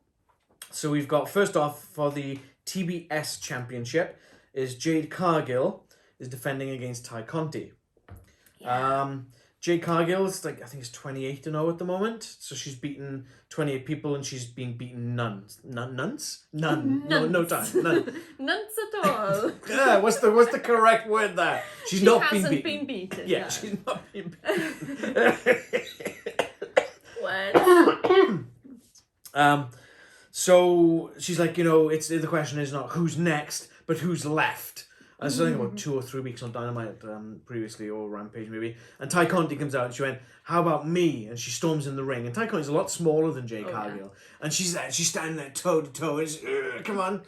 So we've got, first off, for the TBS Championship, is Jade Cargill is defending against Ty Conti.
Yeah.
Jade Cargill is I think it's 28-0 at the moment. So she's beaten 28 people and she's been beaten none. No time. None.
Nuns at all.
Yeah, what's the correct word there? She
hasn't been beaten.
Yeah,
no.
she's not been beaten.
What?
So she's like, it's the question is not who's next, but who's left. I was talking about 2 or 3 weeks on Dynamite previously, or Rampage maybe. And Ty Conti comes out and she went, "How about me?" And she storms in the ring. And Ty Conti's a lot smaller than Jade Cargill. Yeah. And she's standing there toe to toe. It's, come on.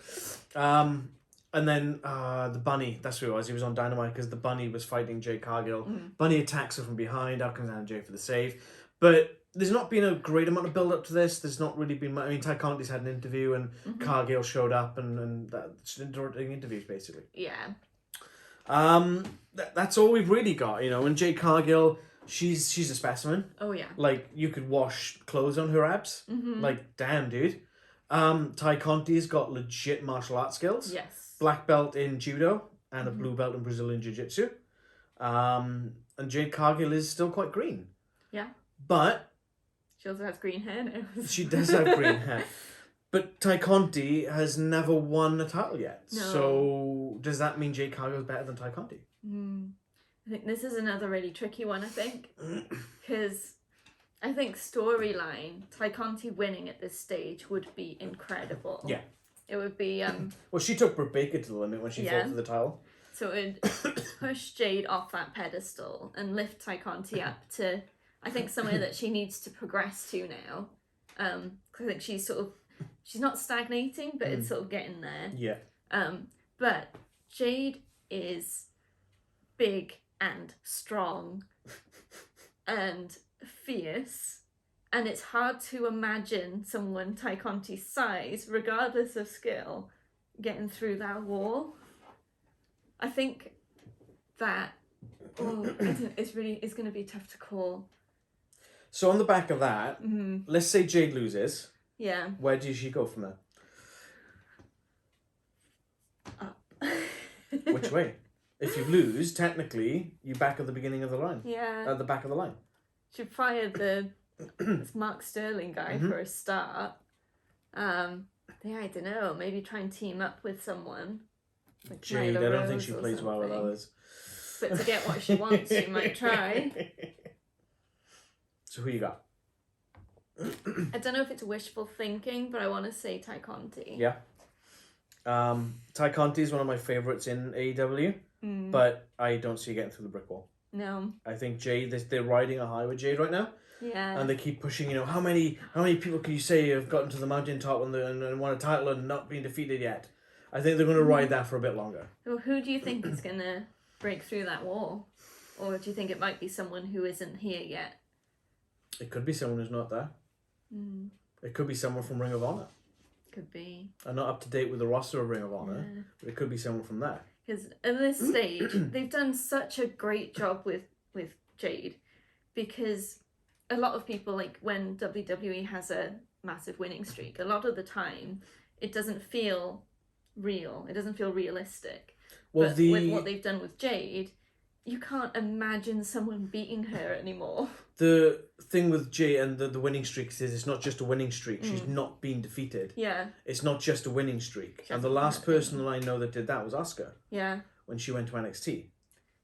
And then the Bunny, that's who it was. He was on Dynamite because the Bunny was fighting Jade Cargill. Bunny attacks her from behind. Out comes Andrade for the save. But there's not been a great amount of build up to this. There's not really been. I mean, Ty Conti's had an interview and Cargill showed up and that's interrupting interviews basically.
Yeah.
That's all we've really got, And Jade Cargill, she's a specimen.
Oh yeah.
Like you could wash clothes on her abs. Like damn, dude. Ty Conti's got legit martial arts skills.
Yes.
Black belt in judo and a blue belt in Brazilian jiu-jitsu. And Jade Cargill is still quite green.
Yeah.
But
she also has green hair now.
She does have green hair. But Ty Conti has never won a title yet.
No.
So does that mean Jade Cargill is better than Ty Conti?
I think this is another really tricky one, I think. Because I think storyline, Ty Conti winning at this stage would be incredible.
Yeah.
It would be...
Well, she took Britt Baker to the limit when she fought for the title.
So it would push Jade off that pedestal and lift Ty Conti up to... I think somewhere that she needs to progress to now. I think she's not stagnating, but it's sort of getting there.
Yeah.
But Jade is big and strong and fierce, and it's hard to imagine someone Ty Conti's size, regardless of skill, getting through that wall. I think that it's going to be tough to call.
So on the back of that, let's say Jade loses.
Yeah.
Where does she go from there?
Up.
Which way? If you lose, technically, you're back at the beginning of the line.
Yeah.
At the back of the line.
She fired this Mark Sterling guy for a start. I don't know. Maybe try and team up with someone. Like
Jade,
Leyla
I don't think
Rose
she
or
plays well with
something.
others.
But to get what she wants, she might try.
So who you got?
I don't know if it's wishful thinking, but I want to say Ty Conti.
Yeah. Ty Conti is one of my favourites in AEW, but I don't see you getting through the brick wall.
No.
I think Jade, they're riding a high with Jade right now.
Yeah.
And they keep pushing, how many people can you say have gotten to the mountaintop and won a title and not been defeated yet? I think they're going to ride that for a bit longer.
Well, who do you think is going to break through that wall? Or do you think it might be someone who isn't here yet?
It could be someone who's not there. It could be someone from Ring of Honor.
Could be.
I'm not up to date with the roster of Ring of Honor, but it could be someone from there.
Because at this stage, they've done such a great job with Jade. Because a lot of people, like when WWE has a massive winning streak, a lot of the time, it doesn't feel real. It doesn't feel realistic.
Well,
but with what they've done with Jade, you can't imagine someone beating her anymore.
The thing with Jade and the winning streak is it's not just a winning streak. She's not been defeated.
Yeah.
It's not just a winning streak. And the last person that I know that did that was Asuka.
Yeah.
When she went to NXT.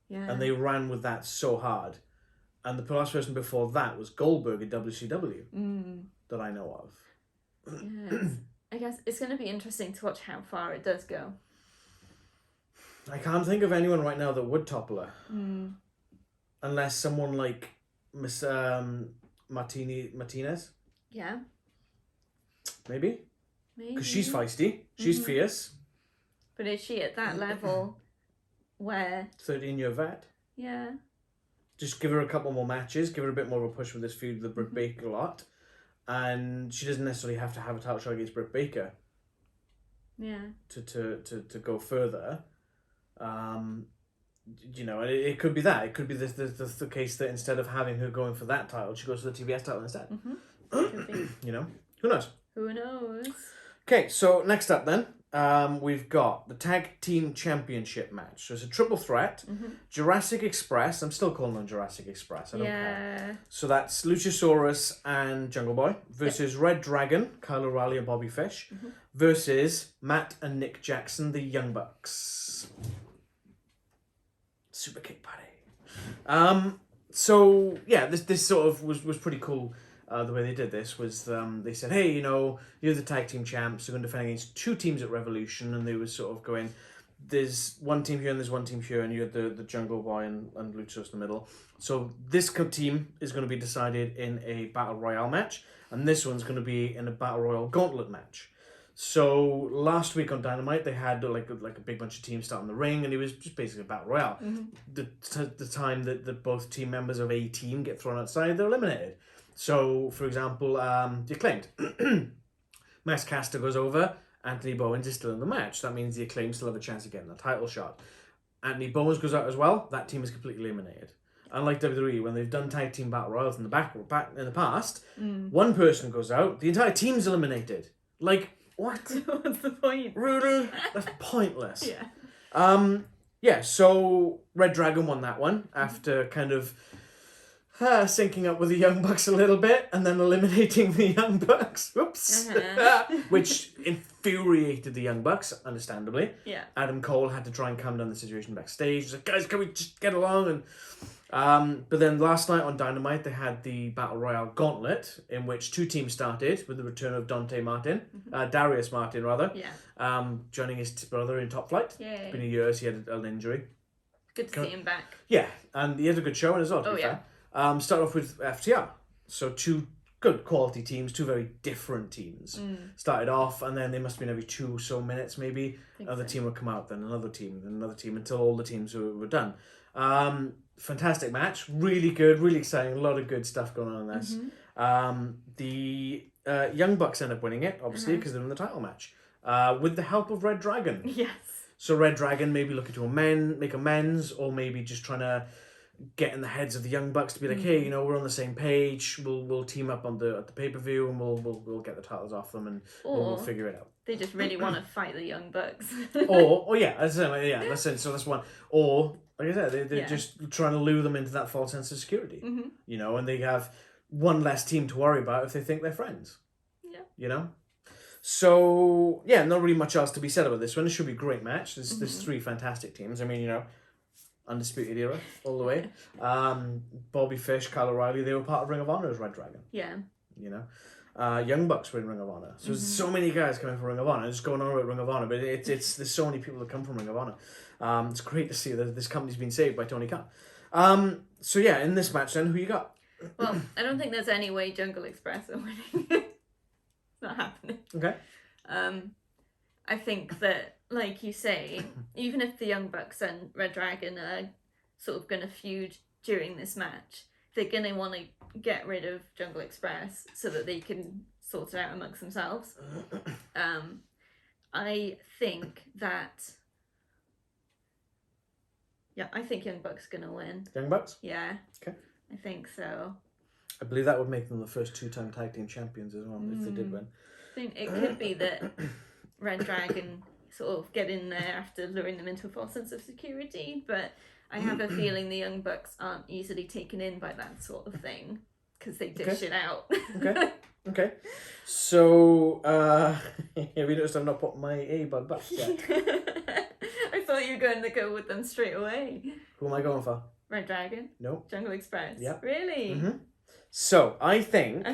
Yeah.
And they ran with that so hard. And the last person before that was Goldberg at WCW. That I know of.
Yeah, I guess it's going to be interesting to watch how far it does go.
I can't think of anyone right now that would topple her. Unless someone like Miss Martinez.
Yeah.
Maybe. Because she's feisty. She's fierce.
But is she at that level where...
13-year vet.
Yeah.
Just give her a couple more matches, give her a bit more of a push with this feud with the Britt Baker lot, and she doesn't necessarily have to have a title shot against Britt Baker.
Yeah.
To go further. You know, it could be that. It could be the case that instead of having her going for that title, she goes for the TBS title instead.
Could be.
You know, who knows?
Who knows?
Okay, so next up then, we've got the Tag Team Championship match. So it's a triple threat. Jurassic Express. I'm still calling them Jurassic Express. I don't care. So that's Luchasaurus and Jungle Boy versus ReDRagon, Kyle O'Reilly and Bobby Fish, versus Matt and Nick Jackson, the Young Bucks. Super kick party. So yeah, this sort of was pretty cool. The way they did this was they said, hey, you know, you're the tag team champs, you're going to defend against two teams at Revolution, and they were sort of going, there's one team here and there's one team here, and you had the Jungle Boy and Luchasaurus in the middle. So this team is going to be decided in a Battle Royale match, and this one's going to be in a Battle Royale Gauntlet match. So last week on Dynamite, they had like a big bunch of teams starting the ring, and it was just basically a Battle Royale. The time that both team members of a team get thrown outside, they're eliminated. So, for example, The Acclaimed. Max Caster goes over, Anthony Bowens is still in the match. That means The Acclaimed still have a chance of getting a title shot. Anthony Bowens goes out as well, that team is completely eliminated. Unlike WWE, when they've done tag team battle royals in the past, one person goes out, the entire team's eliminated. Like, what?
What's the point?
Really? That's pointless.
Yeah.
Yeah, so ReDRagon won that one after kind of syncing up with the Young Bucks a little bit and then eliminating the Young Bucks. Whoops. Which infuriated the Young Bucks, understandably.
Yeah.
Adam Cole had to try and calm down the situation backstage. He's like, guys, can we just get along? And but then last night on Dynamite, they had the Battle Royale Gauntlet, in which two teams started with the return of Darius Martin, rather.
Yeah.
Joining his brother in Top Flight.
Yay.
It's been a year, so he had an injury.
Good to see him back.
Yeah, and he had a good show as well, to be fair. Start off with FTR. So two good quality teams, two very different teams. Started off, and then they must have been every 2 or so minutes maybe. Another team would come out, then another team, until all the teams were done. Fantastic match. Really good, really exciting. A lot of good stuff going on in this. The Young Bucks end up winning it, obviously, because they're in the title match. With the help of ReDRagon.
Yes. So
ReDRagon maybe looking to make amends, or maybe just trying to get in the heads of the Young Bucks to be like, hey, you know, we're on the same page. We'll team up at the pay-per-view, and we'll get the titles off them, and we'll figure it out.
They just really want to fight the Young Bucks.
or yeah, that's it. So that's one. Or like I said, they're just trying to lure them into that false sense of security. You know, and they have one less team to worry about if they think they're friends. Yeah. You know. So yeah, not really much else to be said about this one. It should be a great match. There's 3 fantastic teams. I mean, you know, Undisputed Era all the way. Bobby Fish, Kyle O'Reilly, they were part of Ring of Honor as ReDRagon.
Yeah.
You know, Young Bucks were in Ring of Honor. So there's so many guys coming from Ring of Honor. Just going on about Ring of Honor, but it's there's so many people that come from Ring of Honor. It's great to see that this company's been saved by Tony Khan. So yeah, in this match then, who you got?
Well, I don't think there's any way Jungle Express are winning. It's not happening.
Okay.
I think that, like you say, even if the Young Bucks and ReDRagon are sort of going to feud during this match, they're going to want to get rid of Jungle Express so that they can sort it out amongst themselves. I think that... Yeah, I think Young Bucks are going to win.
Young Bucks?
Yeah.
Okay.
I think so.
I believe that would make them the first 2-time tag team champions as well, if they did win.
I think it could be that ReDRagon sort of get in there after luring them into a false sense of security, but I have a feeling the Young Bucks aren't easily taken in by that sort of thing, because they dish it out.
Okay. So, have you noticed I've not put my A-Bud back yet?
I thought you were going to go with them straight away.
Who am I going for?
ReDRagon?
No.
Jungle Express?
Yep.
Really?
So, I think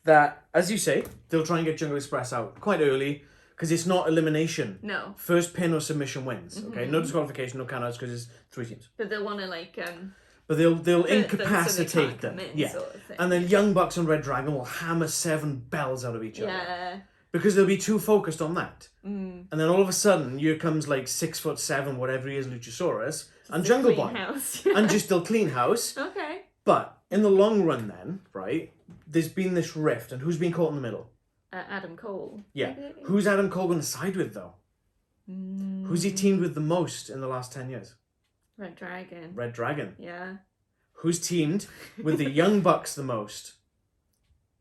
that, as you say, they'll try and get Jungle Express out quite early, because it's not elimination.
No.
First pin or submission wins. Okay, no disqualification, no countouts, because it's 3 teams.
But they'll want to
But they'll incapacitate them.
Sort of thing.
And then Young Bucks and ReDRagon will hammer 7 bells out of each other.
Yeah.
because they'll be too focused on that.
Mm.
And then all of a sudden, here comes like 6'7", whatever he is, Luchasaurus, and
The
Jungle
clean
Boy.
house.
And just still clean house.
Okay.
But in the long run then, right, there's been this rift, and who's been caught in the middle?
Adam Cole.
Yeah.
Maybe?
Who's Adam Cole going to side with, though?
Mm.
Who's he teamed with the most in the last 10 years?
ReDRagon.
ReDRagon.
Yeah.
Who's teamed with the Young Bucks the most?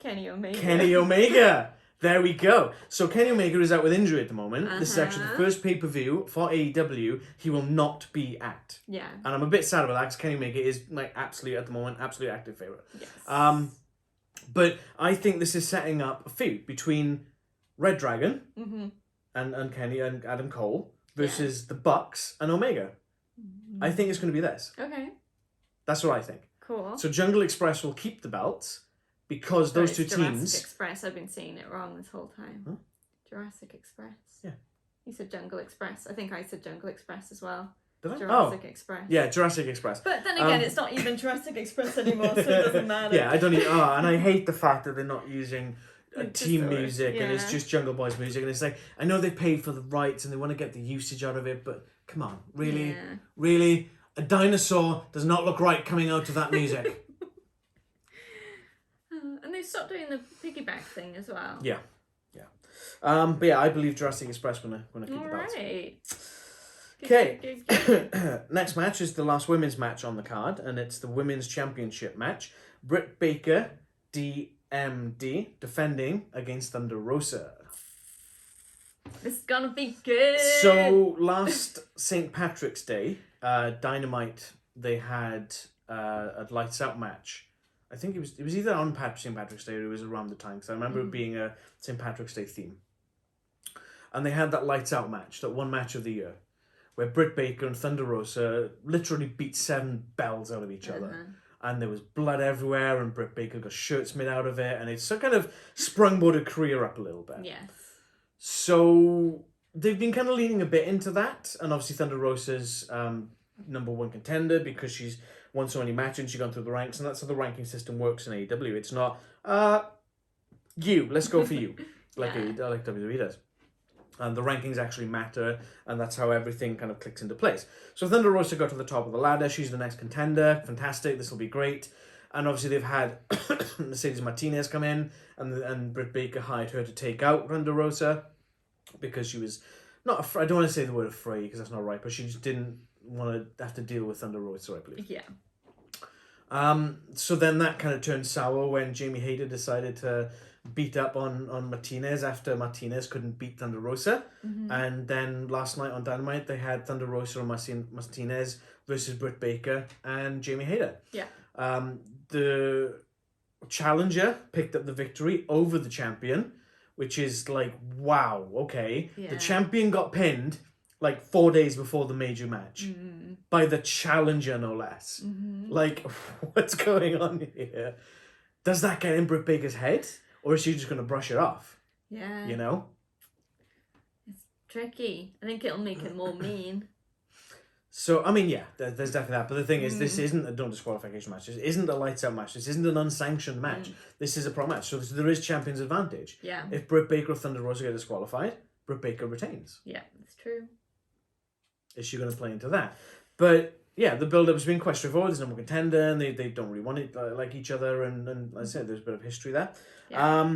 Kenny Omega.
Kenny Omega. There we go. So Kenny Omega is out with injury at the moment. This is actually the first pay-per-view for AEW he will not be at.
Yeah.
And I'm a bit sad about that because Kenny Omega is my absolute, at the moment, absolute active favourite.
Yes.
But I think this is setting up a feud between ReDRagon
Mm-hmm.
and Kenny and Adam Cole versus the Bucks and Omega. I think it's going to be this.
Okay.
That's what I think.
Cool.
So Jungle Express will keep the belts because those two
Jurassic
teams...
Express. I've been saying it wrong this whole time.
Huh?
Jurassic Express.
Yeah.
You said Jungle Express. I think I said Jungle Express as well.
Did I?
Jurassic Express.
Yeah, Jurassic Express.
But then again, it's not even Jurassic Express anymore, so it doesn't matter.
Yeah, I don't even... Oh, and I hate the fact that they're not using team
Luchasaurus,
music and it's just Jungle Boy's music. And it's like, I know they paid for the rights and they want to get the usage out of it, but come on, really?
Yeah.
Really? A dinosaur does not look right coming out of that music.
And they stopped doing the piggyback thing as well.
Yeah. But yeah, I believe Jurassic Express gonna keep the belts.
Alright.
Okay. Next match is the last women's match on the card, and it's the Women's Championship match. Britt Baker, D.M.D, defending against Thunder Rosa.
It's gonna be good.
So last St. Patrick's Day, Dynamite, they had a lights out match. I think it was either on St. Patrick's Day or it was around the time, because I remember it being a St. Patrick's Day theme. And they had that lights out match, that one match of the year, where Britt Baker and Thunder Rosa literally beat 7 bells out of each other. And there was blood everywhere, and Britt Baker got shirts made out of it, and it's kind of sprung her career up a little bit.
Yes.
So they've been kind of leaning a bit into that, and obviously Thunder Rosa's #1 contender because she's won so many matches and she's gone through the ranks, and that's how the ranking system works in AEW. It's not let's go for you, like WWE does. And the rankings actually matter, and that's how everything kind of clicks into place. So Thunder Rosa got to the top of the ladder. She's the next contender. Fantastic. This will be great. And obviously they've had Mercedes Martinez come in, and Britt Baker hired her to take out Thunder Rosa because she was not afraid. I don't want to say the word afraid because that's not right, but she just didn't want to have to deal with Thunder Rosa, I believe.
Yeah.
So then that kind of turned sour when Jamie Hayter decided to beat up on Martinez after Martinez couldn't beat Thunder Rosa. And then last night on Dynamite, they had Thunder Rosa and Martinez versus Britt Baker and Jamie Hayter.
Yeah.
The challenger picked up the victory over the champion, which is like, wow, okay.
Yeah.
The champion got pinned like 4 days before the major match by the challenger, no less. Like, what's going on here? Does that get in Britt Baker's head? Or is she just going to brush it off?
Yeah.
You know?
It's tricky. I think it'll make it more mean.
So, I mean, yeah, there's definitely that. But the thing is, this isn't a no disqualification match. This isn't a lights out match. This isn't an unsanctioned match. This is a pro match. So there is champion's advantage.
Yeah.
If Britt Baker or Thunder Rosa get disqualified, Britt Baker retains.
Yeah, that's true.
Is she going to play into that? But yeah, the build-up has been quite straightforward. There's no contender, and they don't really want it like each other. And as I said, there's a bit of history there.
Yeah.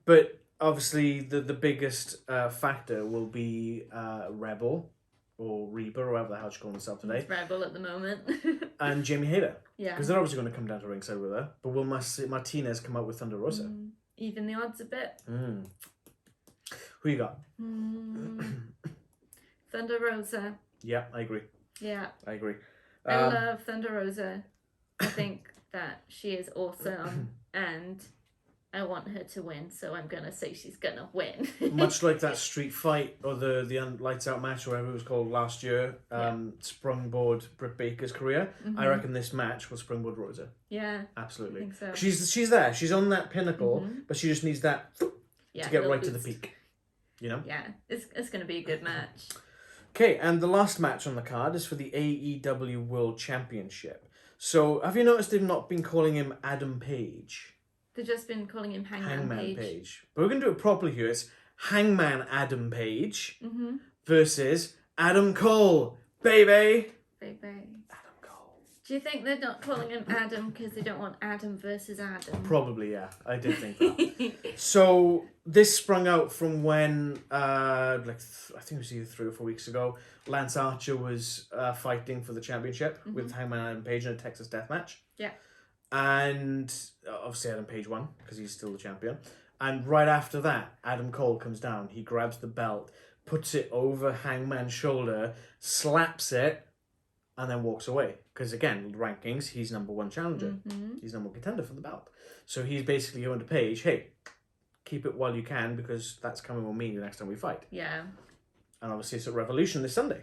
But obviously, the biggest factor will be Rebel or Reba, or whatever the hell she's calling herself today.
It's Rebel at the moment.
And Jamie Hayter.
Yeah.
Because they're obviously going to come down to ringside with her. But will Martinez come out with Thunder Rosa?
Even the odds a bit.
Who you got?
Thunder Rosa.
Yeah, I agree.
Yeah.
I agree.
I love Thunder Rosa. I think that she is awesome, and I want her to win, so I'm gonna say she's gonna win.
Much like that street fight or the lights out match, or whatever it was called last year, sprungboard Britt Baker's career. I reckon this match will springboard Rosa.
Yeah,
absolutely.
I think so.
She's there. She's on that pinnacle, but she just needs that to get right to the peak. You know.
Yeah, it's gonna be a good match.
Okay, and the last match on the card is for the AEW World Championship. So, have you noticed they've not been calling him Adam Page?
They've just been calling him Hangman Page.
But we're going to do it properly here. It's Hangman Adam Page
Mm-hmm.
versus Adam Cole, baby.
Baby.
Adam Cole.
Do you think they're not calling him Adam because they don't want Adam versus Adam?
Probably, yeah. I did think that. So this sprung out from when, I think it was either 3 or 4 weeks ago, Lance Archer was fighting for the championship with Hangman Adam Page in a Texas death match.
Yeah.
And obviously Adam Page won because he's still the champion. And right after that, Adam Cole comes down. He grabs the belt, puts it over Hangman's shoulder, slaps it, and then walks away. Because again, rankings, he's number 1 challenger.
Mm-hmm.
He's number 1 contender for the belt. So he's basically going to Page, hey, keep it while you can because that's coming with me the next time we fight.
Yeah.
And obviously it's at Revolution this Sunday.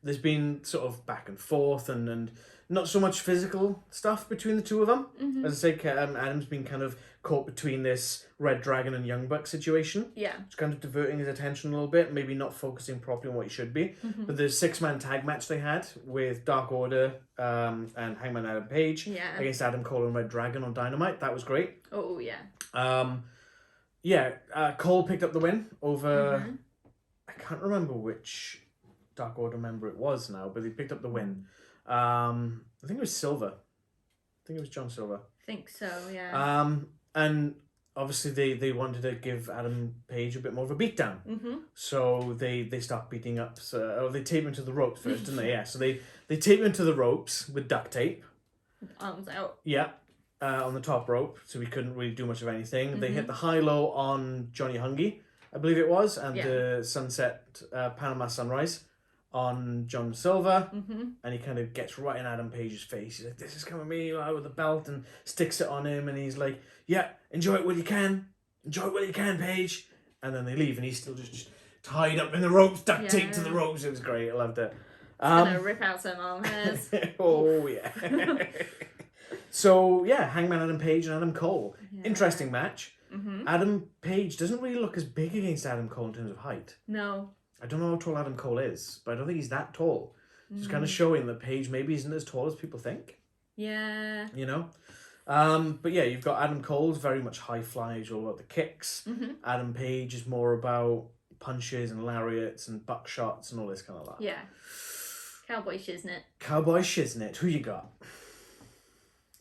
There's been sort of back and forth and not so much physical stuff between the two of them.
Mm-hmm.
As I say, Adam's been kind of caught between this ReDRagon and Young Buck situation.
Yeah.
It's kind of diverting his attention a little bit, maybe not focusing properly on what he should be.
Mm-hmm.
But the 6-man tag match they had with Dark Order and Hangman Adam Page against Adam Cole and ReDRagon on Dynamite, that was great.
Oh, yeah.
Cole picked up the win over...
Mm-hmm.
I can't remember which Dark Order member it was now, but he picked up the win. I think it was Silver. I think it was John Silver.
I think so, yeah.
And obviously they wanted to give Adam Page a bit more of a beatdown.
Mm-hmm.
So they start beating up. They tape him to the ropes first, didn't they? Yeah. So they tape him to the ropes with duct tape.
Arms out.
Yeah. On the top rope, so we couldn't really do much of anything. Mm-hmm. They hit the high-low on Johnny Hungy, I believe it was, and the sunset Panama Sunrise on John Silver, and he kind of gets right in Adam Page's face. He's like, "This is coming me with the belt," and sticks it on him, and he's like, "Yeah, enjoy it while you can, Page." And then they leave, and he's still just tied up in the ropes, duct taped to the ropes. It was great. I loved it.
Gonna rip out some arm hairs.
Oh yeah. So yeah, Hangman Adam Page and Adam Cole. Yeah. Interesting match. Mm-hmm. Adam Page doesn't really look as big against Adam Cole in terms of height.
No.
I don't know how tall Adam Cole is, but I don't think he's that tall. Just kind of showing that Page maybe isn't as tall as people think.
Yeah.
You know? But yeah, you've got Adam Cole's very much high fly, all about the kicks. Mm-hmm. Adam Page is more about punches and lariats and buckshots and all this kind of stuff.
Yeah. Cowboy shiznit.
Cowboy shiznit. Who you got?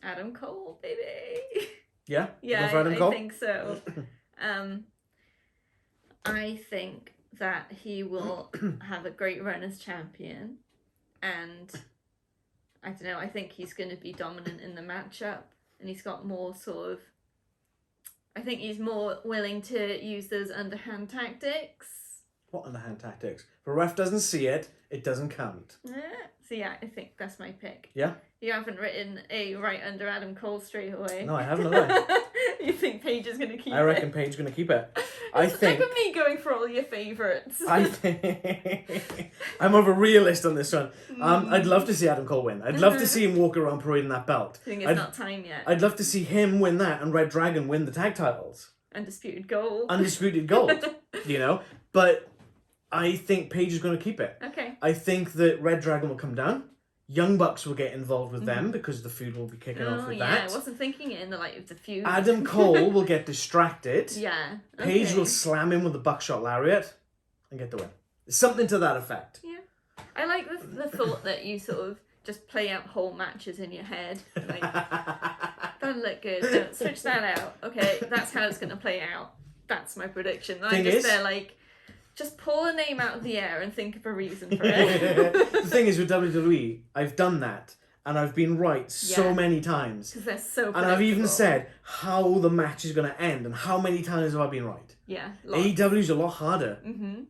Adam Cole, baby.
Yeah?
Yeah,
Adam Cole?
I think so. I think that he will have a great run as champion, and I don't know, I think he's going to be dominant in the matchup, and he's got more sort of, I think he's more willing to use those underhand tactics.
What underhand tactics? If a ref doesn't see it, it doesn't count.
So yeah, I think that's my pick.
Yeah?
You haven't written a right under Adam Cole straight away.
No, I haven't, have I?
You think Paige is going to keep it?
I reckon Paige is going to keep it.
Look at me going for all your favourites.
I think I'm more of a realist on this one. I'd love to see Adam Cole win. I'd love to see him walk around parading that belt.
I think it's not time yet.
I'd love to see him win that and ReDRagon win the tag titles.
Undisputed gold.
Undisputed gold, you know? But I think Paige is going to keep it.
Okay.
I think that ReDRagon will come down. Young Bucks will get involved with them because the feud will be kicking off with that.
I wasn't thinking it in the light of the feud.
Adam Cole will get distracted.
Yeah.
Paige will slam him with the buckshot lariat and get the win. Something to that effect.
Yeah. I like the thought that you sort of just play out whole matches in your head. Like, that'll look good. No, switch that out. Okay, that's how it's going to play out. That's my prediction. I'm just there like, just pull a name out of the air and think of a reason for it.
The thing is with WWE, I've done that and I've been right so many times.
Because they're so predictable.
And I've even said how the match is going to end and how many times have I been right.
Yeah.
AEW's a lot harder.
Mm-hmm.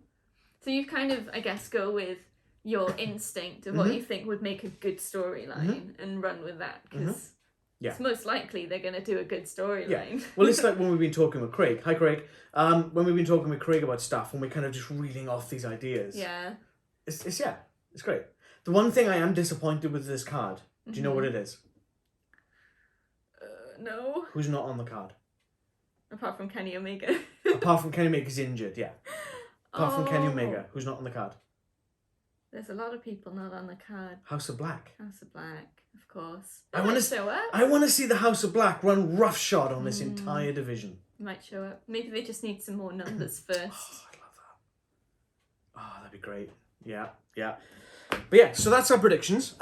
So you kind of, I guess, go with your instinct of what you think would make a good storyline and run with that because it's most likely they're going to do a good storyline.
Yeah. Well, it's like when we've been talking with Craig. Hi, Craig. When we've been talking with Craig about stuff and we're kind of just reading off these ideas.
Yeah.
It's great. The one thing I am disappointed with this card, do you know what it is?
No.
Who's not on the card?
Apart from Kenny Omega.
Apart from Kenny Omega's injured, yeah. Apart from Kenny Omega, who's not on the card?
There's a lot of people not on the card.
House of Black.
House of Black, of course.
I want to
show up.
I want to see the House of Black run roughshod on this entire division.
Might show up. Maybe they just need some more numbers first.
Oh, I love that. Oh, that'd be great. Yeah. But yeah, so that's our predictions.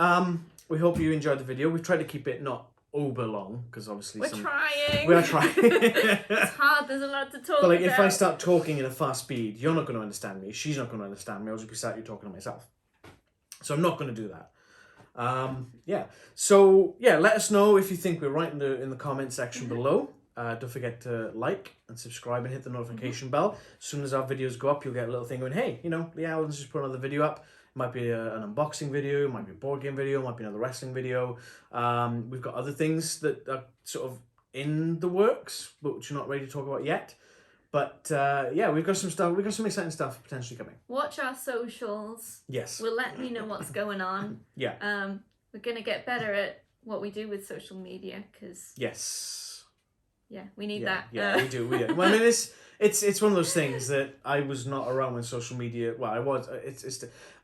We hope you enjoyed the video. We've tried to keep it not uber long because obviously
We're trying.
We are trying.
It's hard. There's a lot to talk
But like,
about.
if I start talking in a fast speed, you're not going to understand me. She's not going to understand me. I'll just be sat here talking to myself. So I'm not going to do that. Yeah. So yeah, let us know if you think we're right in the comment section below. Don't forget to like and subscribe and hit the notification bell. As soon as our videos go up, you'll get a little thing going, hey, you know, the Allen's just put another video up. It might be an unboxing video, it might be a board game video, it might be another wrestling video. We've got other things that are sort of in the works, but which we're not ready to talk about yet. But yeah, we've got some stuff. We've got some exciting stuff potentially coming.
Watch our socials.
Yes.
We'll let you know what's going on.
Yeah.
We're gonna get better at what we do with social media because
yes,
we need that.
Yeah, we do. Well, I mean, it's one of those things that I was not around when social media. Well, I was.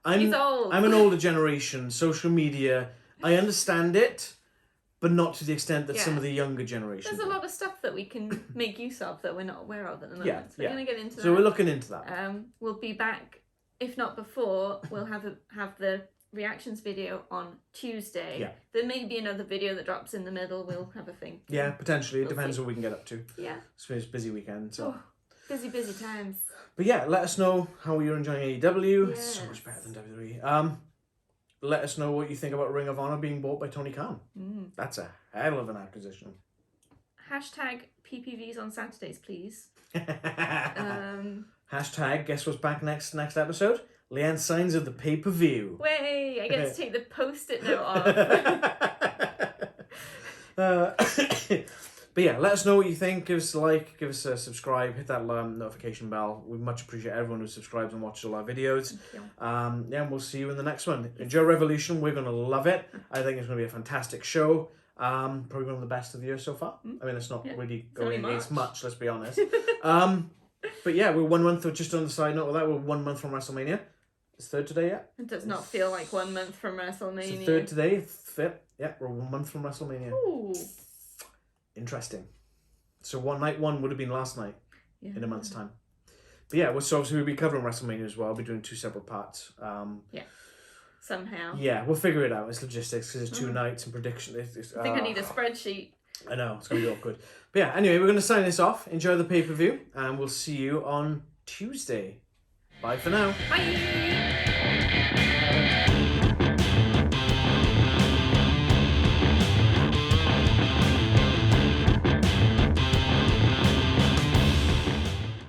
He's old.
I'm an older generation. Social media, I understand it, but not to the extent that some of the younger generation.
There's a lot of stuff that we can make use of that we're not aware of at the moment. So we're gonna get into that.
So we're looking into that.
We'll be back, if not before. We'll have the reactions video on Tuesday.
Yeah.
There may be another video that drops in the middle. We'll have a thing.
Yeah, potentially. It depends what we can get up to.
Yeah.
It's a busy weekend. So.
Busy times.
But yeah, let us know how you're enjoying AEW.
Yes.
It's so much better than WWE. Let us know what you think about Ring of Honor being bought by Tony Khan. That's a hell of an acquisition.
Hashtag PPVs on Saturdays, please.
Hashtag guess what's back next episode? Leanne signs of the pay-per-view.
Way, I get to take the post-it note off.
But yeah, let us know what you think. Give us a like, give us a subscribe, hit that notification bell. We much appreciate everyone who subscribes and watches all our videos. Yeah, and we'll see you in the next one. Enjoy Revolution. We're going to love it. I think it's going to be a fantastic show. Probably one of the best of the year so far. I mean, it's not really going against much, let's be honest. But yeah, we're 1 month, just on the side note of that, we're 1 month from WrestleMania. Is third today yet?
It does not feel like 1 month from WrestleMania.
So third today, fifth. Yeah, we're 1 month from WrestleMania.
Ooh.
Interesting. So night one would have been last night in a month's time. But yeah, so obviously we'll be covering WrestleMania as well. We'll be doing 2 separate parts.
Somehow.
Yeah, we'll figure it out. It's logistics because it's 2 nights and prediction.
I think I need a spreadsheet.
I know, it's going to be awkward. But yeah, anyway, we're going to sign this off. Enjoy the pay-per-view and we'll see you on Tuesday. Bye for now.
Bye.